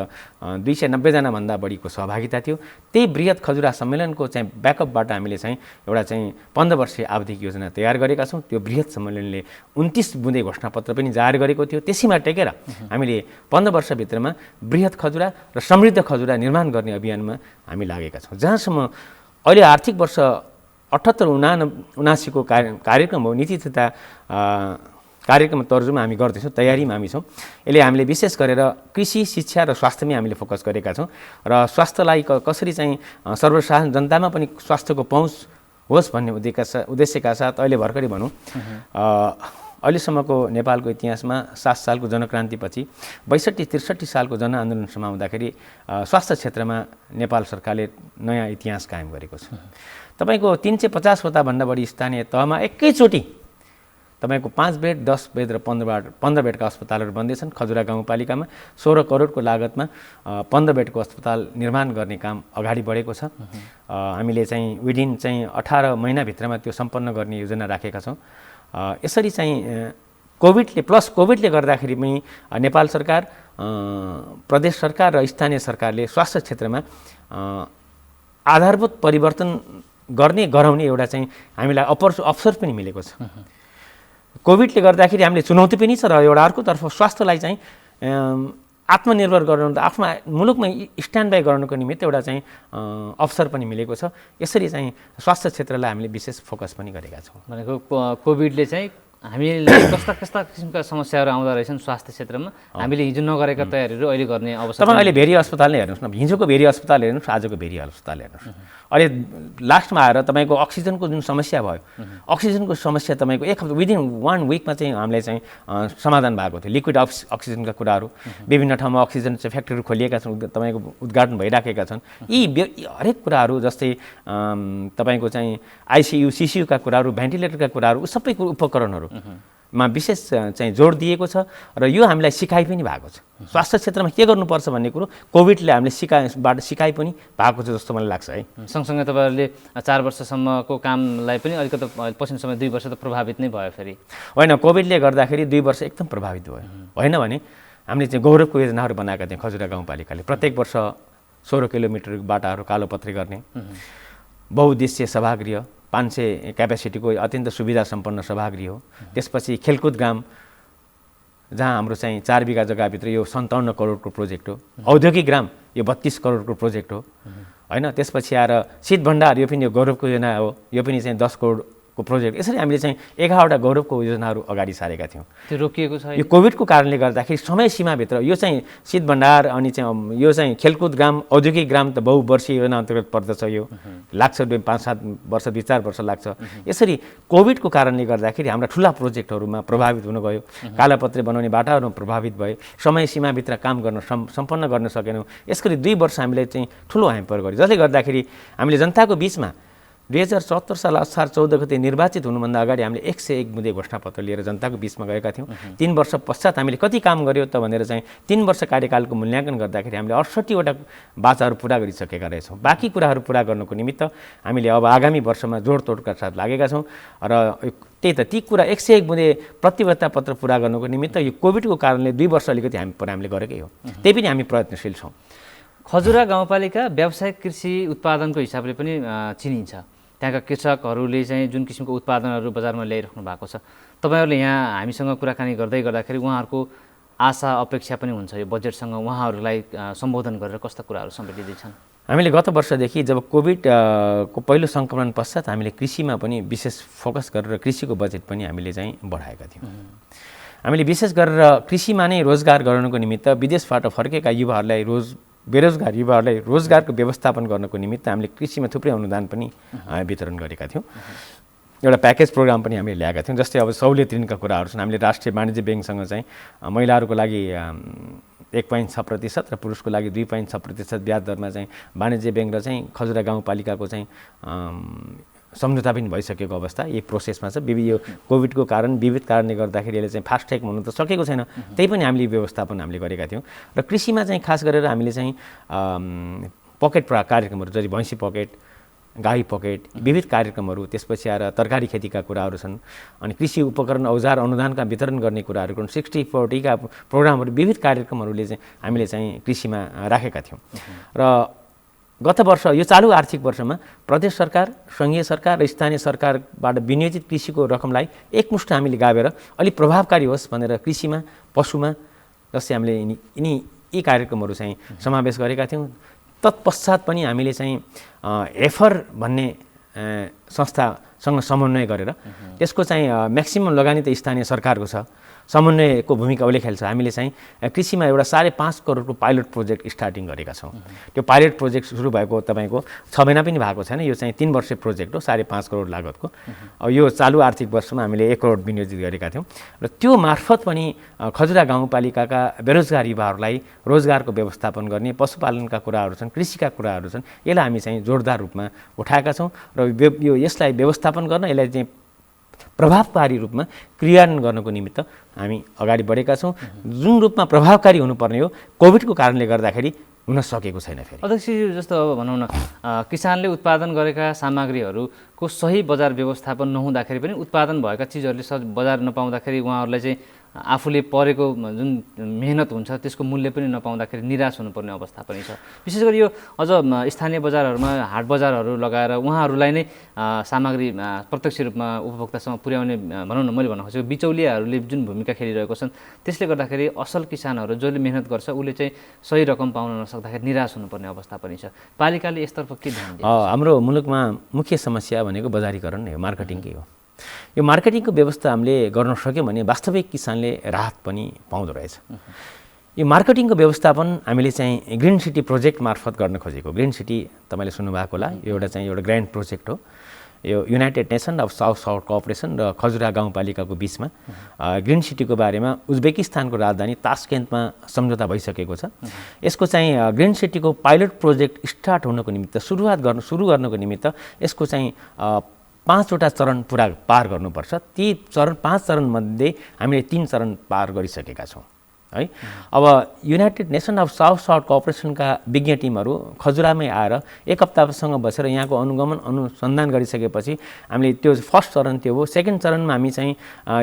290 जनाभन्दा बढीको सहभागिता थियो। त्यही बृहत खजुरा सम्मेलनको चाहिँ ब्याकअपबाट हामीले चाहिँ एउटा चाहिँ 15 वर्षीय आवधिक योजना तयार गरेका छौँ। त्यो बृहत सम्मेलनले 29 बुँदे घोषणापत्र पनि जारी गरेको थियो। त्यसैमा टेकेर हामीले 15 वर्षभित्रमा बृहत खजुरा र समृद्ध खजुरा निर्माण गर्ने अभियानमा हामी लागेका छौँ। जहाँसम्म अहिले आर्थिक वर्ष 78-79 को कार्यक्रम हो, नीति तथा कार्यक्रम तर्जुमा हामी गर्दैछौँ, तयारीमा हामी छौँ। यसले हामीले विशेष गरेर कृषि, शिक्षा र स्वास्थ्यमै हामीले फोकस गरेका छौँ र स्वास्थ्यलाई कसरी चाहिँ सर्वसाधारण जनतामा पनि स्वास्थ्यको पहुँच होस् भन्ने उद्देश्यका साथ अहिले भर्खरै भनौँ अहिलेसम्मको नेपालको इतिहासमा 7 सालको जनक्रान्तिपछि 62-63 सालको जनआन्दोलन समाउँदाखेरि स्वास्थ्य क्षेत्रमा नेपाल सरकारले नयाँ इतिहास कायम गरेको छ। तपाईँको 350 वटा भन्दा बढी स्थानीय तहमा एकैचोटि तपाईँको 5 बेड, 10 बेड र 15 बेडका अस्पतालहरू बन्दैछन्। खजुरा गाउँपालिकामा 16 करोडको लागतमा 15 बेडको अस्पताल निर्माण गर्ने काम अगाडि बढेको छ। हामीले चाहिँ विदिन चाहिँ 18 महिनाभित्रमा त्यो सम्पन्न गर्ने योजना राखेका छौँ। यसरी चाहिँ कोभिडले गर्दाखेरि पनि नेपाल सरकार, प्रदेश सरकार र स्थानीय सरकारले स्वास्थ्य क्षेत्रमा आधारभूत परिवर्तन गराउने एउटा चाहिँ हामीलाई अवसर पनि मिलेको छ। कोभिडले गर्दाखेरि हामीले चुनौती पनि छ र एउटा अर्कोतर्फ स्वास्थ्यलाई चाहिँ आत्मनिर्भर गराउनु, आफ्नो मुलुकमै स्ट्यान्ड बाई गर्नुको निमित्त एउटा चाहिँ अवसर पनि मिलेको छ। यसरी चाहिँ स्वास्थ्य क्षेत्रलाई हामीले विशेष फोकस पनि गरेका छौँ। भनेको कोभिडले चाहिँ हामीले कस्ता किसिमका समस्याहरू आउँदो रहेछन् स्वास्थ्य क्षेत्रमा, हामीले हिजो नगरेका तयारीहरू अहिले गर्ने अवसर। तपाईँ अहिले भेरी अस्पताल नै हेर्नुहोस् न, हिजोको भेरी अस्पताल हेर्नुहोस्, आजको भेरी अस्पताल हेर्नुहोस्। अहिले लास्टमा आएर तपाईँको अक्सिजनको जुन समस्या भयो, अक्सिजनको समस्या तपाईँको एक हप्ता विदिन 1 विकमा चाहिँ हामीलाई चाहिँ समाधान भएको थियो। लिक्विड अक्सिजनका कुराहरू, विभिन्न ठाउँमा अक्सिजन चाहिँ फ्याक्ट्रीहरू खोलिएका छन्, तपाईँको उद्घाटन भइराखेका छन्। यी हरेक कुराहरू जस्तै तपाईँको चाहिँ आइसियु, सिसियुका कुराहरू, भेन्टिलेटरका कुराहरू, सबै उपकरणहरू मा विशेष चाहिँ जोड दिएको छ र यो हामीलाई सिकाइ पनि भएको छ। स्वास्थ्य क्षेत्रमा के गर्नुपर्छ भन्ने कुरो कोभिडले हामीले सिकाइ पनि भएको छ जस्तो मलाई लाग्छ है। सँगसँगै तपाईँहरूले 4 वर्षसम्मको कामलाई पनि अलिकति पछिल्लो समय 2 वर्ष त प्रभावित नै भयो फेरि? होइन, कोभिडले गर्दाखेरि 2 वर्ष एकदम प्रभावित भयो। होइन भने हामीले चाहिँ गौरवको योजनाहरू बनाएका थियौँ खजुरा गाउँपालिकाले। प्रत्येक वर्ष 16 किलोमिटर बाटाहरू कालोपत्री गर्ने, बहुउद्देश्य सभागृह, 500 क्यापेसिटीको अत्यन्त सुविधा सम्पन्न सभागृह हो। त्यसपछि खेलकुद ग्राम, जहाँ हाम्रो चाहिँ 4 बिघा जग्गाभित्र यो 57 करोडको प्रोजेक्ट हो। औद्योगिक ग्राम यो 32 करोडको प्रोजेक्ट हो। होइन, त्यसपछि आएर शीत भण्डार, यो पनि यो गौरवको योजना हो। यो पनि चाहिँ 10 करोड को प्रोजेक्ट यसरी हामीले चाहिँ 11वटा गौरवको योजनाहरू अगाडि सारेका थियौँ। त्यो रोकिएको छ यो कोभिडको कारणले गर्दाखेरि समय सीमाभित्र यो चाहिँ शीत भण्डार अनि चाहिँ यो चाहिँ खेलकुद ग्राम औद्योगिक ग्राम त बहुवर्षीय योजना अन्तर्गत पर्दछ। यो लाग्छ 5-7 वर्ष 2-4 वर्ष लाग्छ। यसरी कोभिडको कारणले गर्दाखेरि हाम्रा ठुला प्रोजेक्टहरूमा प्रभावित हुन गयो, कालापत्रे बनाउने बाटाहरूमा प्रभावित भए, समय सीमाभित्र काम गर्न सम्पन्न गर्न सकेनौँ। यसरी 2 वर्ष हामीले चाहिँ ठुलो ह्याम्पर गर्यो, जसले गर्दाखेरि हामीले जनताको बिचमा 2074 साल असार 14 गते निर्वाचित हुनुभन्दा अगाडि हामीले 101 बुँदे घोषणापत्र लिएर जनताको बिचमा गएका थियौँ। 3 वर्ष पश्चात हामीले कति काम गर्यो त भनेर चाहिँ 3 वर्ष कार्यकालको मूल्याङ्कन गर्दाखेरि हामीले 68वटा बाचाहरू पुरा गरिसकेका रहेछौँ। बाँकी कुराहरू पुरा गर्नको निमित्त हामीले अब आगामी वर्षमा जोडतोडका साथ लागेका छौँ र त्यही त ती कुरा 101 बुँदे प्रतिबद्धता पत्र पुरा गर्नको निमित्त यो कोभिडको कारणले 2 वर्ष अलिकति हामीले गरेकै हो। त्यही पनि हामी प्रयत्नशील छौँ। खजुरा गाउँपालिका व्यावसायिक कृषि उत्पादनको हिसाबले पनि चिनिन्छ। त्यहाँका कृषकहरूले चाहिँ जुन किसिमको उत्पादनहरू बजारमा ल्याइराख्नु भएको छ, तपाईँहरूले यहाँ हामीसँग कुराकानी गर्दै गर्दाखेरि उहाँहरूको आशा अपेक्षा पनि हुन्छ यो बजेटसँग उहाँहरूलाई सम्बोधन गरेर कस्ता कुराहरू समेटिँदैछन्? हामीले गत वर्षदेखि जब कोभिडको पहिलो सङ्क्रमण पश्चात हामीले कृषिमा पनि विशेष फोकस गरेर कृषिको बजेट पनि हामीले चाहिँ बढाएका थियौँ। हामीले विशेष गरेर कृषिमा नै रोजगार गर्नको निमित्त विदेशबाट फर्केका युवाहरूलाई बेरोजगार युवाहरूलाई रोजगारको व्यवस्थापन गर्नको निमित्त हामीले कृषिमा थुप्रै अनुदान पनि वितरण गरेका थियौँ। एउटा प्याकेज प्रोग्राम पनि हामीले ल्याएका थियौँ। जस्तै अब सहुलियत ऋणका कुराहरू छन्। हामीले राष्ट्रिय वाणिज्य ब्याङ्कसँग चाहिँ महिलाहरूको लागि 1.6% र पुरुषको लागि 2.6% ब्याज दरमा चाहिँ वाणिज्य ब्याङ्क र चाहिँ खजुरा गाउँपालिकाको चाहिँ सम्झौता पनि भइसकेको अवस्था यही प्रोसेसमा छ। यो कोभिडको कारण विविध कारणले गर्दाखेरि यसले चाहिँ फास्ट ट्र्याक हुनु त सकेको छैन, त्यही पनि हामीले व्यवस्थापन हामीले गरेका थियौँ। र कृषिमा चाहिँ खास गरेर हामीले चाहिँ पकेट कार्यक्रमहरू जस्तै भैँसी पकेट, गाई पकेट, विविध कार्यक्रमहरू, त्यसपछि आएर तरकारी खेतीका कुराहरू छन्, अनि कृषि उपकरण औजार अनुदानका वितरण गर्ने कुराहरू 60-40 का प्रोग्रामहरू, विविध कार्यक्रमहरूले चाहिँ हामीले चाहिँ कृषिमा राखेका थियौँ। र गत वर्ष यो चालु आर्थिक वर्षमा प्रदेश सरकार, सङ्घीय सरकार र स्थानीय सरकारबाट विनियोजित कृषिको रकमलाई एकमुष्ट हामीले गाबेर अलिक प्रभावकारी होस् भनेर कृषिमा, पशुमा जस्तै हामीले यी कार्यक्रमहरू चाहिँ समावेश गरेका थियौँ। तत्पश्चात पनि हामीले चाहिँ एफर भन्ने संस्थासँग समन्वय गरेर त्यसको चाहिँ म्याक्सिमम लगानी त स्थानीय सरकारको छ, समन्वयको भूमिका उसले खेल्छ। हामीले चाहिँ कृषिमा एउटा 5.5 करोडको पाइलट प्रोजेक्ट स्टार्टिङ गरेका छौँ। त्यो पाइलट प्रोजेक्ट सुरु भएको तपाईँको 6 महिना पनि भएको छैन। यो चाहिँ 3 वर्षे प्रोजेक्ट हो, 5.5 करोड लागतको। अब यो चालु आर्थिक वर्षमा हामीले 1 करोड विनियोजित गरेका थियौँ र त्यो मार्फत पनि खजुरा गाउँपालिकाका बेरोजगार युवाहरूलाई रोजगारको व्यवस्थापन गर्ने, पशुपालनका कुराहरू छन्, कृषिका कुराहरू छन्, यसलाई हामी चाहिँ जोरदार रूपमा उठाएका छौँ र यसलाई व्यवस्थापन गर्न, यसलाई चाहिँ प्रभावकारी रूपमा क्रियान्वयन गर्नको निमित्त हामी अगाडि बढेका छौँ। जुन रूपमा प्रभावकारी हुनुपर्ने हो कोभिडको कारणले गर्दाखेरि हुन सकेको छैन। फेरि अध्यक्षज्यू, जस्तो अब भनौँ न किसानले उत्पादन गरेका सामग्रीहरूको सही बजार व्यवस्थापन नहुँदाखेरि पनि उत्पादन भएका चिजहरूले बजार नपाउँदाखेरि उहाँहरूलाई चाहिँ आफूले परेको जुन मेहनत हुन्छ त्यसको मूल्य पनि नपाउँदाखेरि निराश हुनुपर्ने अवस्था पनि छ। विशेष गरी यो अझ स्थानीय बजारहरूमा हाट बजारहरू लगाएर उहाँहरूलाई नै सामग्री प्रत्यक्ष रूपमा उपभोक्तासम्म पुर्याउने भनौँ न, मैले भन्न खोजेको बिचौलियाहरूले जुन भूमिका खेलिरहेको छन्, त्यसले गर्दाखेरि असल किसानहरू जसले मेहनत गर्छ उसले चाहिँ सही रकम पाउन नसक्दाखेरि निराश हुनुपर्ने अवस्था पनि छ। पालिकाले यसतर्फ के ध्यान दिन्छ? हाम्रो मुलुकमा मुख्य समस्या भनेको बजारीकरण नै हो, मार्केटिङकै हो। यो मार्केटिङको व्यवस्था हामीले गर्न सक्यौँ भने वास्तविक किसानले राहत पनि पाउँदो रहेछ। यो मार्केटिङको व्यवस्थापन हामीले चाहिँ ग्रिन सिटी प्रोजेक्ट मार्फत गर्न खोजेको। ग्रिन सिटी तपाईँले सुन्नुभएको होला, यो एउटा ग्रान्ड प्रोजेक्ट हो। यो United Nation of South south cooperation र खजुरा गाउँपालिकाको बिचमा ग्रिन सिटीको बारेमा उज्बेकिस्तानको राजधानी तास्केन्टमा सम्झौता भइसकेको छ। यसको चाहिँ ग्रिन सिटीको पाइलट प्रोजेक्ट स्टार्ट हुनको निमित्त सुरु गर्नको निमित्त यसको चाहिँ 5वटा चरण पार गर्नुपर्छ। ती 5 चरणमध्ये हामीले 3 चरण पार गरिसकेका छौँ है। अब United Nation of South South कोअपरेसनका विज्ञ टिमहरू खजुरामै आएर 1 हप्तासँग बसेर यहाँको अनुगमन अनुसन्धान गरिसकेपछि हामीले त्यो फर्स्ट चरण त्यो हो। सेकेन्ड चरणमा हामी चाहिँ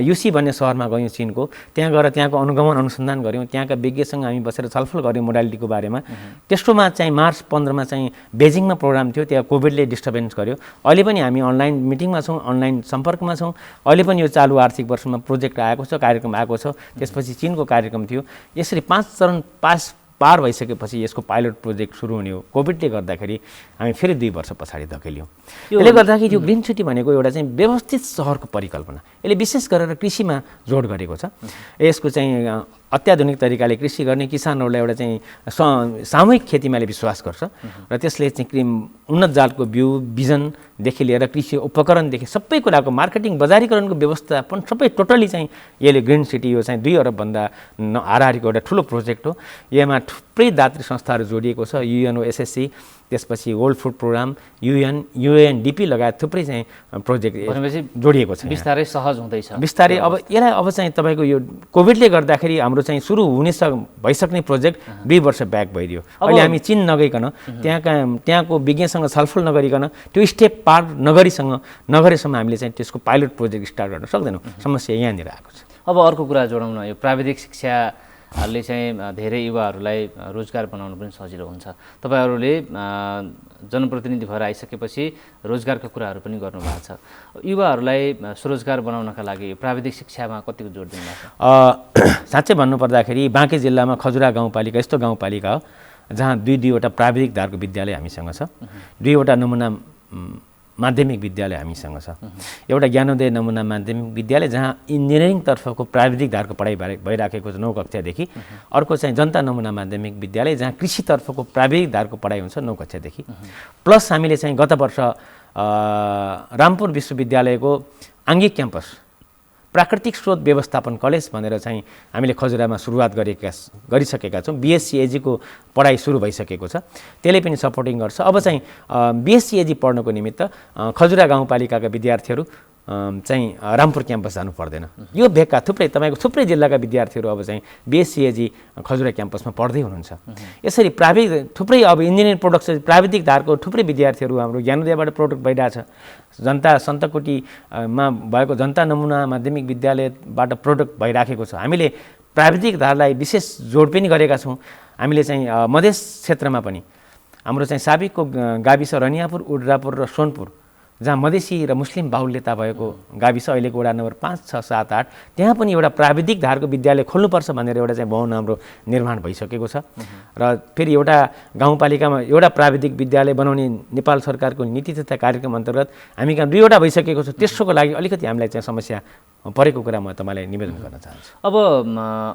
युसी भन्ने सहरमा गयौँ चिनको, त्यहाँ गएर त्यहाँको अनुगमन अनुसन्धान गऱ्यौँ, त्यहाँका विज्ञसँग हामी बसेर छलफल गऱ्यौँ मोडालिटीको बारेमा। तेस्रोमा चाहिँ मार्च 15मा चाहिँ बेजिङमा प्रोग्राम थियो, त्यहाँ कोभिडले डिस्टर्बेन्स गर्यो। अहिले पनि हामी अनलाइन मिटिङमा छौँ, अनलाइन सम्पर्कमा छौँ। अहिले पनि यो चालु आर्थिक वर्षमा प्रोजेक्ट आएको छ, कार्यक्रम आएको छ। त्यसपछि चिनको कार्यक्रम थियो। यसरी 5 चरण पास पार भइसकेपछि यसको पाइलट प्रोजेक्ट सुरु हुने हो। कोभिडले गर्दाखेरि हामी फेरि 2 वर्ष पछाडि धकेल्यौँ। यसले गर्दाखेरि यो ग्रिन सिटी भनेको एउटा चाहिँ व्यवस्थित सहरको परिकल्पना, यसले विशेष गरेर कृषिमा जोड गरेको छ। यसको चाहिँ अत्याधुनिक तरिकाले कृषि गर्ने किसानहरूलाई एउटा चाहिँ सामूहिक खेतीमाले विश्वास गर्छ र त्यसले चाहिँ उन्नत जातको बिउ बिजनदेखि लिएर कृषि उपकरणदेखि सबै कुराको मार्केटिङ बजारीकरणको व्यवस्थापन सबै टोटली चाहिँ यसले ग्रिन सिटी यो चाहिँ 2 अरबभन्दा हाराहारीको एउटा ठुलो प्रोजेक्ट हो। यसमा थुप्रै दात्री संस्थाहरू जोडिएको छ, युएनओ एसएससी, त्यसपछि वर्ल्ड फुड प्रोग्राम, युएनडिपी लगायत थुप्रै चाहिँ प्रोजेक्ट जोडिएको छ। बिस्तारै सहज हुँदैछ बिस्तारै। अब यसलाई अब चाहिँ तपाईँको यो कोभिडले गर्दाखेरि हाम्रो चाहिँ सुरु हुने भइसक्ने प्रोजेक्ट 2 वर्ष ब्याक भइदियो। अहिले हामी चीन नगइकन त्यहाँको विज्ञसँग छलफल नगरिकन त्यो स्टेप पार नगरेसम्म हामीले चाहिँ त्यसको पाइलट प्रोजेक्ट स्टार्ट गर्न सक्दैनौँ। समस्या यहाँनिर आएको छ। अब अर्को कुरा जोडाउन, यो प्राविधिक शिक्षाले चाहिँ धेरै युवाहरूलाई रोजगार बनाउन पनि सजिलो हुन्छ। तपाईँहरूले जनप्रतिनिधि भएर आइसकेपछि रोजगारका कुराहरू पनि गर्नुभएको छ। युवाहरूलाई स्वरोजगार बनाउनका लागि प्राविधिक शिक्षामा कतिको जोड दिनुभएको छ? साँच्चै भन्नुपर्दाखेरि बाँके जिल्लामा खजुरा गाउँपालिका यस्तो गाउँपालिका हो जहाँ 2-2वटा प्राविधिक धारको विद्यालय हामीसँग छ, 2वटा नमुना माध्यमिक विद्यालय हामीसँग छ। एउटा ज्ञानोदय नमुना माध्यमिक विद्यालय जहाँ इन्जिनियरिङतर्फको प्राविधिक धारको पढाइ भइराखेको छ 9 कक्षादेखि। अर्को चाहिँ जनता नमुना माध्यमिक विद्यालय जहाँ कृषितर्फको प्राविधिक धारको पढाइ हुन्छ 9 कक्षादेखि। प्लस हामीले चाहिँ गत वर्ष रामपुर विश्वविद्यालयको आङ्गिक क्याम्पस प्राकृतिक स्रोत व्यवस्थापन कलेज भनेर चाहिँ हामीले खजुरामा सुरुवात गरिसकेका छौँ। बिएससी एजीको पढाइ सुरु भइसकेको छ, त्यसले पनि सपोर्टिङ गर्छ। अब चाहिँ बिएससी एजी पढ्नको निमित्त खजुरा गाउँपालिकाका विद्यार्थीहरू चाहिँ रामपुर क्याम्पस जानु पर्दैन। यो भेगका तपाईँको थुप्रै जिल्लाका विद्यार्थीहरू अब चाहिँ बिएससी एजी खजुरा क्याम्पसमा पढ्दै हुनुहुन्छ। यसरी थुप्रै अब इन्जिनियरिङ प्रोडक्ट प्राविधिक धारको थुप्रै विद्यार्थीहरू हाम्रो ज्ञानोदयबाट प्रोडक्ट भइरहेछ। जनता सन्तकोटीमा भएको जनता नमुना माध्यमिक विद्यालयबाट प्रोडक्ट भइराखेको छ। हामीले प्राविधिक धारलाई विशेष जोड पनि गरेका छौँ। हामीले चाहिँ मधेस क्षेत्रमा पनि हाम्रो चाहिँ साबिकको गाविस रनियापुर, उड्रापुर र सोनपुर जहाँ मधेसी र मुस्लिम बाहुल्यता भएको गाविस अहिलेको वडा नम्बर 5, 6, 7, 8 त्यहाँ पनि एउटा प्राविधिक धारको विद्यालय खोल्नुपर्छ भनेर एउटा चाहिँ भवन हाम्रो निर्माण भइसकेको छ। र फेरि एउटा गाउँपालिकामा एउटा प्राविधिक विद्यालय बनाउने नेपाल सरकारको नीति तथा कार्यक्रम अन्तर्गत हामी कहाँ 2वटा भइसकेको छ। त्यसको लागि अलिकति हामीलाई चाहिँ समस्या परेको कुरा म तपाईँलाई निवेदन गर्न चाहन्छु। अब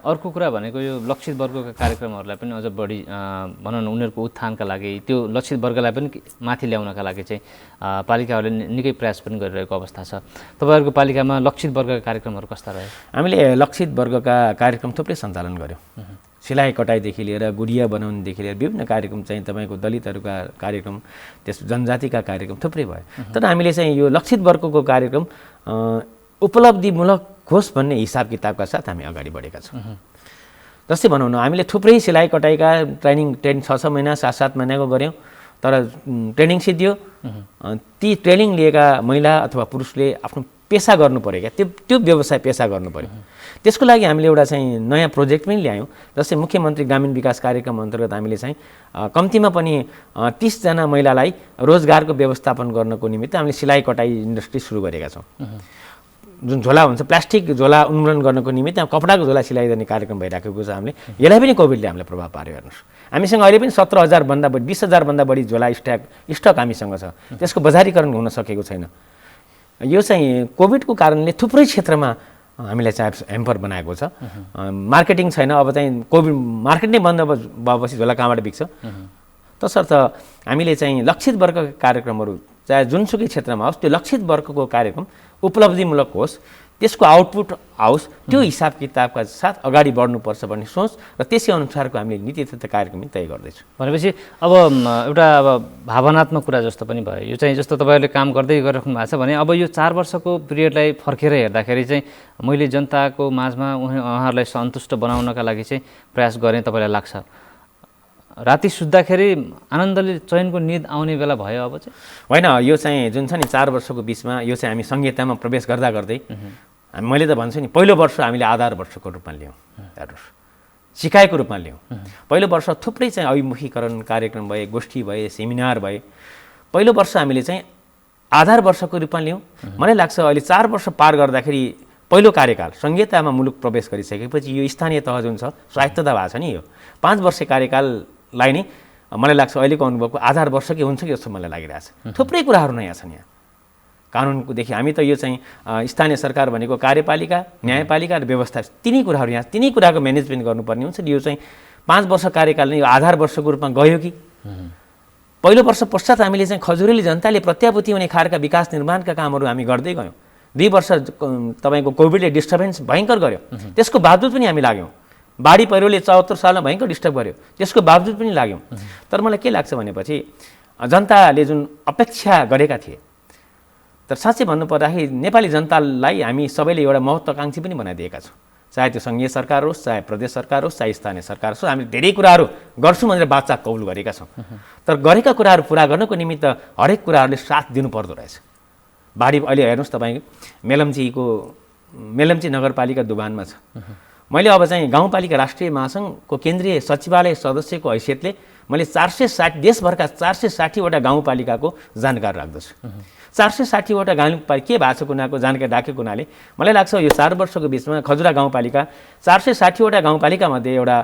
अर्को कुरा भनेको यो लक्षित वर्गका कार्यक्रमहरूलाई पनि अझ बढी भनौँ न उनीहरूको उत्थानका लागि, त्यो लक्षित वर्गलाई पनि माथि ल्याउनका लागि चाहिँ पालिकाहरूले निकै प्रयास पनि गरिरहेको अवस्था छ। तपाईँहरूको पालिकामा लक्षित वर्गका कार्यक्रमहरू कस्ता रहे? हामीले लक्षित वर्गका कार्यक्रम थुप्रै सञ्चालन गऱ्यौँ। सिलाइ कटाइदेखि लिएर गुडिया बनाउनेदेखि लिएर विभिन्न कार्यक्रम चाहिँ तपाईँको दलितहरूका कार्यक्रम, त्यस जनजातिका कार्यक्रम थुप्रै भयो। तर हामीले चाहिँ यो लक्षित वर्गको कार्यक्रम उपलब्धिमूलक होस् भन्ने हिसाब किताबका साथ हामी अगाडि बढेका छौँ। जस्तै भनौँ न, हामीले थुप्रै सिलाइ कटाइका ट्रेनिङ 6-6 महिना 7-7 महिनाको गऱ्यौँ। तर ट्रेनिङ सिद्धियो। ती ट्रेनिङ लिएका महिला अथवा पुरुषले आफ्नो पेसा गर्नु पऱ्यो क्या, त्यो व्यवसाय पेसा गर्नु पऱ्यो। त्यसको लागि हामीले एउटा चाहिँ नयाँ प्रोजेक्ट पनि ल्यायौँ। जस्तै मुख्यमन्त्री ग्रामीण विकास कार्यक्रम अन्तर्गत हामीले चाहिँ कम्तीमा पनि 30 जना महिलालाई रोजगारको व्यवस्थापन गर्नको निमित्त हामीले सिलाइ कटाइ इन्डस्ट्री सुरु गरेका छौँ। जुन झोला हुन्छ प्लास्टिक झोला उन्मूलन गर्नको निमित्त कपडाको झोला सिलाइदिने कार्यक्रम भइराखेको छ। हामीले यसलाई पनि कोभिडले हामीलाई प्रभाव पार्यो। हेर्नुहोस्, हामीसँग अहिले पनि 17,000भन्दा बढी 20,000भन्दा बढी झोला स्टक हामीसँग छ। त्यसको बजारीकरण हुन सकेको छैन। यो चाहिँ कोभिडको कारणले थुप्रै क्षेत्रमा हामीलाई चाहिँ ह्याम्पर बनाएको छ। मार्केटिङ छैन। अब चाहिँ कोभिड मार्केट नै बन्द भएपछि झोला कहाँबाट बिक्छ? तसर्थ हामीले चाहिँ लक्षित वर्गका कार्यक्रमहरू चाहे जुनसुकै क्षेत्रमा होस्, त्यो लक्षित वर्गको कार्यक्रम उपलब्धिमूलक होस्, त्यसको आउटपुट आओस्, त्यो हिसाब किताबका साथ अगाडि बढ्नुपर्छ भन्ने सोच र त्यसै अनुसारको हामीले नीति तथा कार्यक्रम तय गर्दैछौँ। भनेपछि अब एउटा भावनात्मक कुरा जस्तो पनि भयो। यो चाहिँ जस्तो तपाईँहरूले काम गर्दै गरिराख्नु भएको छ भने अब यो 4 वर्षको पिरियडलाई फर्केर हेर्दाखेरि चाहिँ मैले जनताको माझमा उहाँहरूलाई सन्तुष्ट बनाउनका लागि चाहिँ प्रयास गरेँ तपाईँलाई लाग्छ? राति सुत्दाखेरि आनन्दले चयनको निद आउने बेला भयो अब चाहिँ? होइन, यो चाहिँ जुन छ नि 4 वर्षको बिचमा यो चाहिँ हामी संहितामा प्रवेश गर्दा गर्दै मैले त भन्छु नि, पहिलो वर्ष हामीले आधार वर्षको रूपमा ल्यायौँ, हेर्नुहोस्, सिकाइको रूपमा ल्यायौँ। पहिलो वर्ष थुप्रै चाहिँ अभिमुखीकरण कार्यक्रम भए, गोष्ठी भए, सेमिनार भए। पहिलो वर्ष हामीले चाहिँ आधार वर्षको रूपमा ल्यायौँ। मलाई लाग्छ अहिले 4 वर्ष पार गर्दाखेरि पहिलो कार्यकाल संहितामा मुलुक प्रवेश गरिसकेपछि यो स्थानीय तह जुन छ स्वायत्तता भएको छ नि, यो 5 वर्ष कार्यकाललाई नै मलाई लाग्छ अहिलेको अनुभवको आधार वर्ष के हुन्छ कि जस्तो मलाई लागिरहेछ। थुप्रै कुराहरू नयाँ छन् यहाँ कानुनकोदेखि। हामी त यो चाहिँ स्थानीय सरकार भनेको कार्यपालिका, न्यायपालिका र व्यवस्था, तिनै कुराहरू यहाँ तिनै कुराको म्यानेजमेन्ट गर्नुपर्ने हुन्छ। यो चाहिँ 5 वर्ष कार्यकाल नै यो आधार वर्षको रूपमा गयो कि पहिलो वर्ष पश्चात हामीले चाहिँ खजुरेली जनताले प्रत्याभूति हुने खालका विकास निर्माणका कामहरू हामी गर्दै गयौँ। 2 वर्ष तपाईँको कोभिडले डिस्टर्बेन्स भयङ्कर गर्यो, त्यसको बावजुद पनि हामी लाग्यौँ। बाढी पहिरोले 74 सालमा भयङ्कर डिस्टर्ब गर्यो, त्यसको बावजुद पनि लाग्यौँ। तर मलाई के लाग्छ भनेपछि जनताले जुन अपेक्षा गरेका थिए, तर साँच्चै भन्नुपर्दाखेरि नेपाली जनतालाई हामी सबैले एउटा महत्त्वाकांक्षी पनि बनाइदिएका छौँ। चाहे त्यो सङ्घीय सरकार होस्, चाहे प्रदेश सरकार होस्, चाहे स्थानीय सरकार होस्, हामीले धेरै कुराहरू गर्छौँ भनेर बाचा कौल गरेका छौँ। तर गरेका कुराहरू पुरा गर्नको निमित्त हरेक कुराहरूले साथ दिनुपर्दो रहेछ। बाढी अहिले हेर्नुहोस् तपाईँ मेलम्ची नगरपालिका दुबानमा छ। मैले अब चाहिँ गाउँपालिका राष्ट्रिय महासङ्घको केन्द्रीय सचिवालय सदस्यको हैसियतले मैले 460 देशभरका 460वटा गाउँपालिकाको जानकारी राख्दछु। 460वटा गाउँपालिका के भएको छ कुनाको जानकारी राखेको हुनाले मलाई लाग्छ यो 4 वर्षको बिचमा खजुरा गाउँपालिका 460वटा गाउँपालिकामध्ये एउटा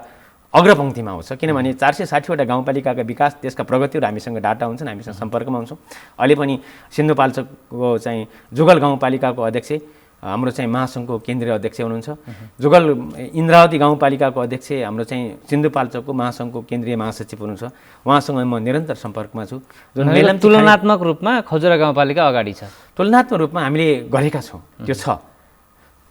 अग्रपङ्क्तिमा आउँछ। किनभने 460वटा गाउँपालिकाका विकास, त्यसका प्रगतिहरू हामीसँग डाटा हुन्छन्, हामीसँग सम्पर्कमा हुन्छौँ। अहिले पनि सिन्धुपाल्चोकको चाहिँ जुगल गाउँपालिकाको अध्यक्ष हाम्रो चाहिँ महासङ्घको केन्द्रीय अध्यक्ष हुनुहुन्छ। जुगल इन्द्रावती गाउँपालिकाको अध्यक्ष हाम्रो चाहिँ सिन्धुपाल्चोकको महासङ्घको केन्द्रीय महासचिव हुनुहुन्छ। उहाँसँग म निरन्तर सम्पर्कमा छु। जुन तुलनात्मक रूपमा खजुरा गाउँपालिका अगाडि छ, तुलनात्मक रूपमा हामीले गरेका छौँ, त्यो छ।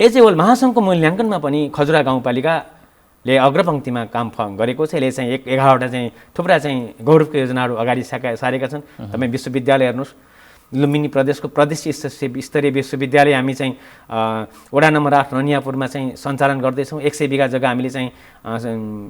एज ए होल महासङ्घको मूल्याङ्कनमा पनि खजुरा गाउँपालिकाले अग्रपङ्क्तिमा काम गरेको छ। यसले चाहिँ 11वटा चाहिँ थुप्रा चाहिँ गौरवको योजनाहरू अगाडि सारेका छन्। तपाईँ विश्वविद्यालय हेर्नुहोस्, लुम्बिनी प्रदेशको प्रदेश स्तरीय विश्वविद्यालय हामी चाहिँ वडा नम्बर 8 रनियापुरमा चाहिँ सञ्चालन गर्दैछौँ। 100 बिघा जग्गा हामीले चाहिँ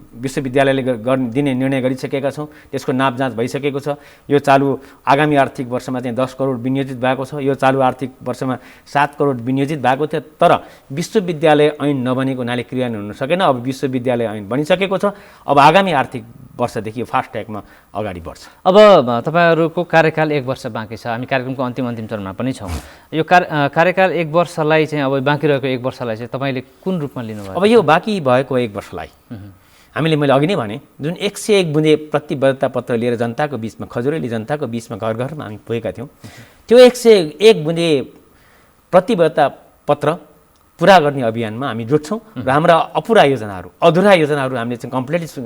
विश्वविद्यालयले दिने निर्णय गरिसकेका छौँ। त्यसको नापजाँच भइसकेको छ। यो चालु आगामी आर्थिक वर्षमा चाहिँ 10 करोड विनियोजित भएको छ। यो चालु आर्थिक वर्षमा 7 करोड विनियोजित भएको थियो। तर विश्वविद्यालय ऐन नबनेको हुनाले क्रियान्वयन हुन सकेन। अब विश्वविद्यालय ऐन बनिसकेको छ। अब आगामी आर्थिक वर्षदेखि यो फास्ट ट्र्याकमा अगाडि बढ्छ। अब तपाईँहरूको कार्यकाल 1 वर्ष बाँकी छ। हामी कार्यक्रमको अन्तिम चरणमा पनि छौँ। यो कार्यकाल 1 वर्षलाई चाहिँ अब बाँकी रहेको 1 वर्षलाई चाहिँ तपाईँले कुन रूपमा लिनुभयो? अब यो बाँकी भएको 1 वर्षलाई हामीले मैले अघि नै भने जुन 101 बुँदे प्रतिबद्धता पत्र लिएर जनताको बिचमा, खजुरेली जनताको बिचमा घर घरमा हामी पुगेका थियौँ, त्यो 101 बुँदे प्रतिबद्धता पत्र पुरा गर्ने अभियानमा हामी जुट्छौँ र हाम्रा अधुरा योजनाहरू हामीले चाहिँ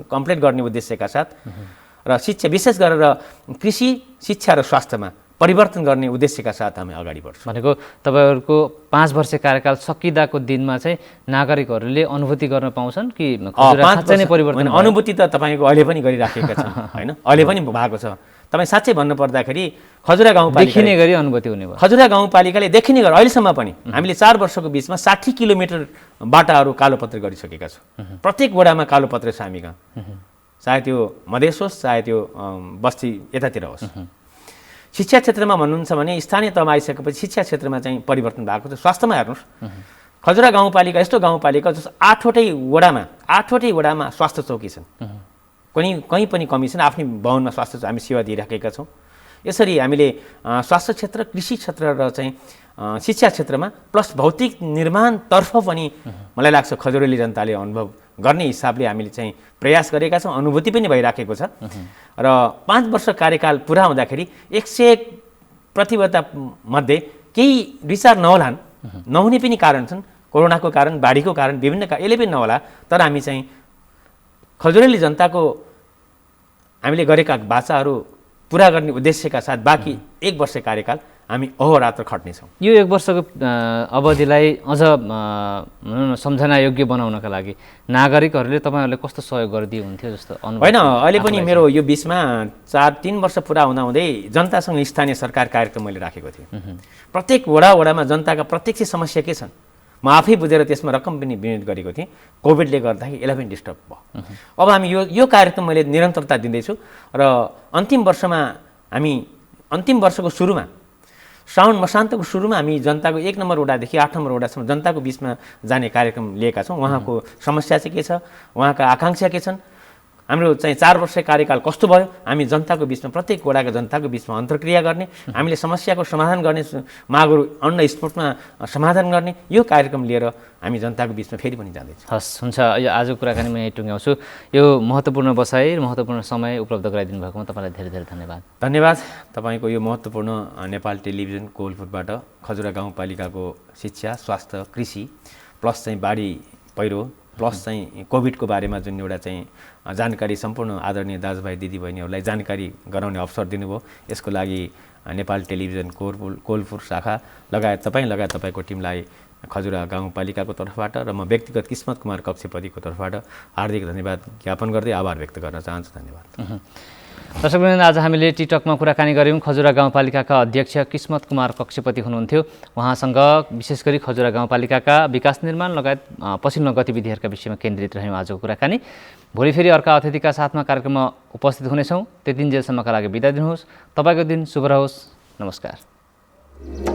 कम्प्लिट गर्ने उद्देश्यका साथ र शिक्षा, विशेष गरेर कृषि, शिक्षा र स्वास्थ्यमा परिवर्तन गर्ने उद्देश्यका साथ हामी अगाडि बढ्छौँ। भनेको तपाईँहरूको 5 वर्ष कार्यकाल सकिँदाको दिनमा चाहिँ नागरिकहरूले अनुभूति गर्न पाउँछन् कि साँच्चै नै परिवर्तन? अनुभूति त तपाईँको अहिले पनि गरिराखेका छन्, होइन, अहिले पनि भएको छ। तपाईँ साँच्चै भन्नुपर्दाखेरि खजुरा गाउँपालिका देखिने गरी अनुभूति हुने भयो। खजुरा गाउँपालिकाले देखिने गरी अहिलेसम्म पनि हामीले 4 वर्षको बिचमा 60 किलोमिटर बाटाहरू कालोपत्र गरिसकेका छौँ। प्रत्येक वडामा कालोपत्र छ हामी कहाँ, चाहे त्यो मधेस होस्, चाहे त्यो बस्ती यतातिर होस्। शिक्षा क्षेत्रमा भन्नुहुन्छ भने स्थानीय तहमा आइसकेपछि शिक्षा क्षेत्रमा चाहिँ परिवर्तन भएको छ। स्वास्थ्यमा हेर्नुहोस्, खजुरा गाउँपालिका यस्तो गाउँपालिका जस 8वटै वडामा स्वास्थ्य चौकी छन्। कहीँ पनि कमी छैन। आफ्नै भवनमा स्वास्थ्य हामी सेवा दिइराखेका छौँ। यसरी हामीले स्वास्थ्य क्षेत्र, कृषि क्षेत्र र चाहिँ शिक्षा क्षेत्रमा प्लस भौतिक निर्माणतर्फ पनि मलाई लाग्छ खजुरेली जनताले अनुभव गर्ने हिसाबले हामीले चाहिँ प्रयास गरेका छौँ। अनुभूति पनि भइराखेको छ। र 5 वर्ष कार्यकाल पुरा हुँदाखेरि 101 प्रतिबद्धता मध्ये केही विचार नहोलान्, नहुने पनि कारण छन्। कोरोनाको कारण, बाढीको कारण, विभिन्न यसले पनि नहोला। तर हामी चाहिँ खजुरेली जनताको हामीले गरेका बाचाहरू पुरा गर्ने उद्देश्यका साथ बाँकी 1 वर्ष कार्यकाल हामी अहोरात्र खट्नेछौँ। यो 1 वर्षको अवधिलाई अझ सम्झना योग्य बनाउनका लागि नागरिकहरूले तपाईँहरूले कस्तो सहयोग गरिदिए हुन्थ्यो जस्तो अनुभव? होइन, अहिले पनि मेरो यो बिचमा 3 वर्ष पुरा हुँदाहुँदै जनतासँग स्थानीय सरकार कार्यक्रम मैले राखेको थिएँ। प्रत्येक वडामा जनताका प्रत्यक्ष समस्या के छन् म आफै बुझेर त्यसमा रकम पनि विनियोजित गरेको थिएँ। कोभिडले गर्दाखेरि यसलाई पनि डिस्टर्ब भयो। अब हामी यो कार्यक्रम मैले निरन्तरता दिँदैछु र अन्तिम वर्षको सुरुमा, श्रावण मसान्तको सुरुमा हामी जनताको 1 नम्बर वडादेखि 8 नम्बर वडासम्म जनताको बिचमा जाने कार्यक्रम लिएका छौँ। उहाँको समस्या चाहिँ के छ, उहाँका आकाङ्क्षा के छन्, हाम्रो चाहिँ 4 वर्ष कार्यकाल कस्तो भयो, हामी जनताको बिचमा प्रत्येक वडाका जनताको बिचमा अन्तर्क्रिया गर्ने, हामीले समस्याको समाधान गर्ने, मागहरू अन्न स्पोर्टमा समाधान गर्ने, यो कार्यक्रम लिएर हामी जनताको बिचमा फेरि पनि जाँदैछौँ। हस्, हुन्छ। यो आजको कुराकानी म यहीँ टुङ्ग्याउँछु। यो महत्त्वपूर्ण बसाइ, महत्त्वपूर्ण समय उपलब्ध गराइदिनु भएकोमा तपाईँलाई धेरै धेरै धन्यवाद। धन्यवाद। तपाईँको यो महत्त्वपूर्ण नेपाल टेलिभिजन कोलपुरबाट खजुरा गाउँपालिकाको शिक्षा, स्वास्थ्य, कृषि प्लस चाहिँ बाढी पहिरो प्लस चाहिँ कोभिडको बारेमा जुन एउटा चाहिँ जानकारी सम्पूर्ण आदरणीय दाजुभाइ दिदीबहिनीहरूलाई जानकारी गराउने अवसर दिनुभयो, यसको लागि नेपाल टेलिभिजन कोलपुर शाखा लगायत तपाईँको टिमलाई खजुरा गाउँपालिकाको तर्फबाट र म व्यक्तिगत किस्मत कुमार कक्षपतिको तर्फबाट हार्दिक धन्यवाद ज्ञापन गर्दै आभार व्यक्त गर्न चाहन्छु। धन्यवाद। दर्शकवृन्द, आज हामीले टिकटकमा कुराकानी गऱ्यौँ। खजुरा गाउँपालिकाका अध्यक्ष किस्मत कुमार कक्षपति हुनुहुन्थ्यो। उहाँसँग विशेष गरी खजुरा गाउँपालिकाका विकास निर्माण लगायत पछिल्लो गतिविधिहरूका विषयमा केन्द्रित रह्यौँ आजको कुराकानी। भोलि फेरि अर्का अतिथिका साथमा कार्यक्रममा उपस्थित हुनेछौँ। त्यतिन्जेलसम्मका लागि बिदा दिनुहोस्। तपाईँको दिन शुभ रहोस्। नमस्कार।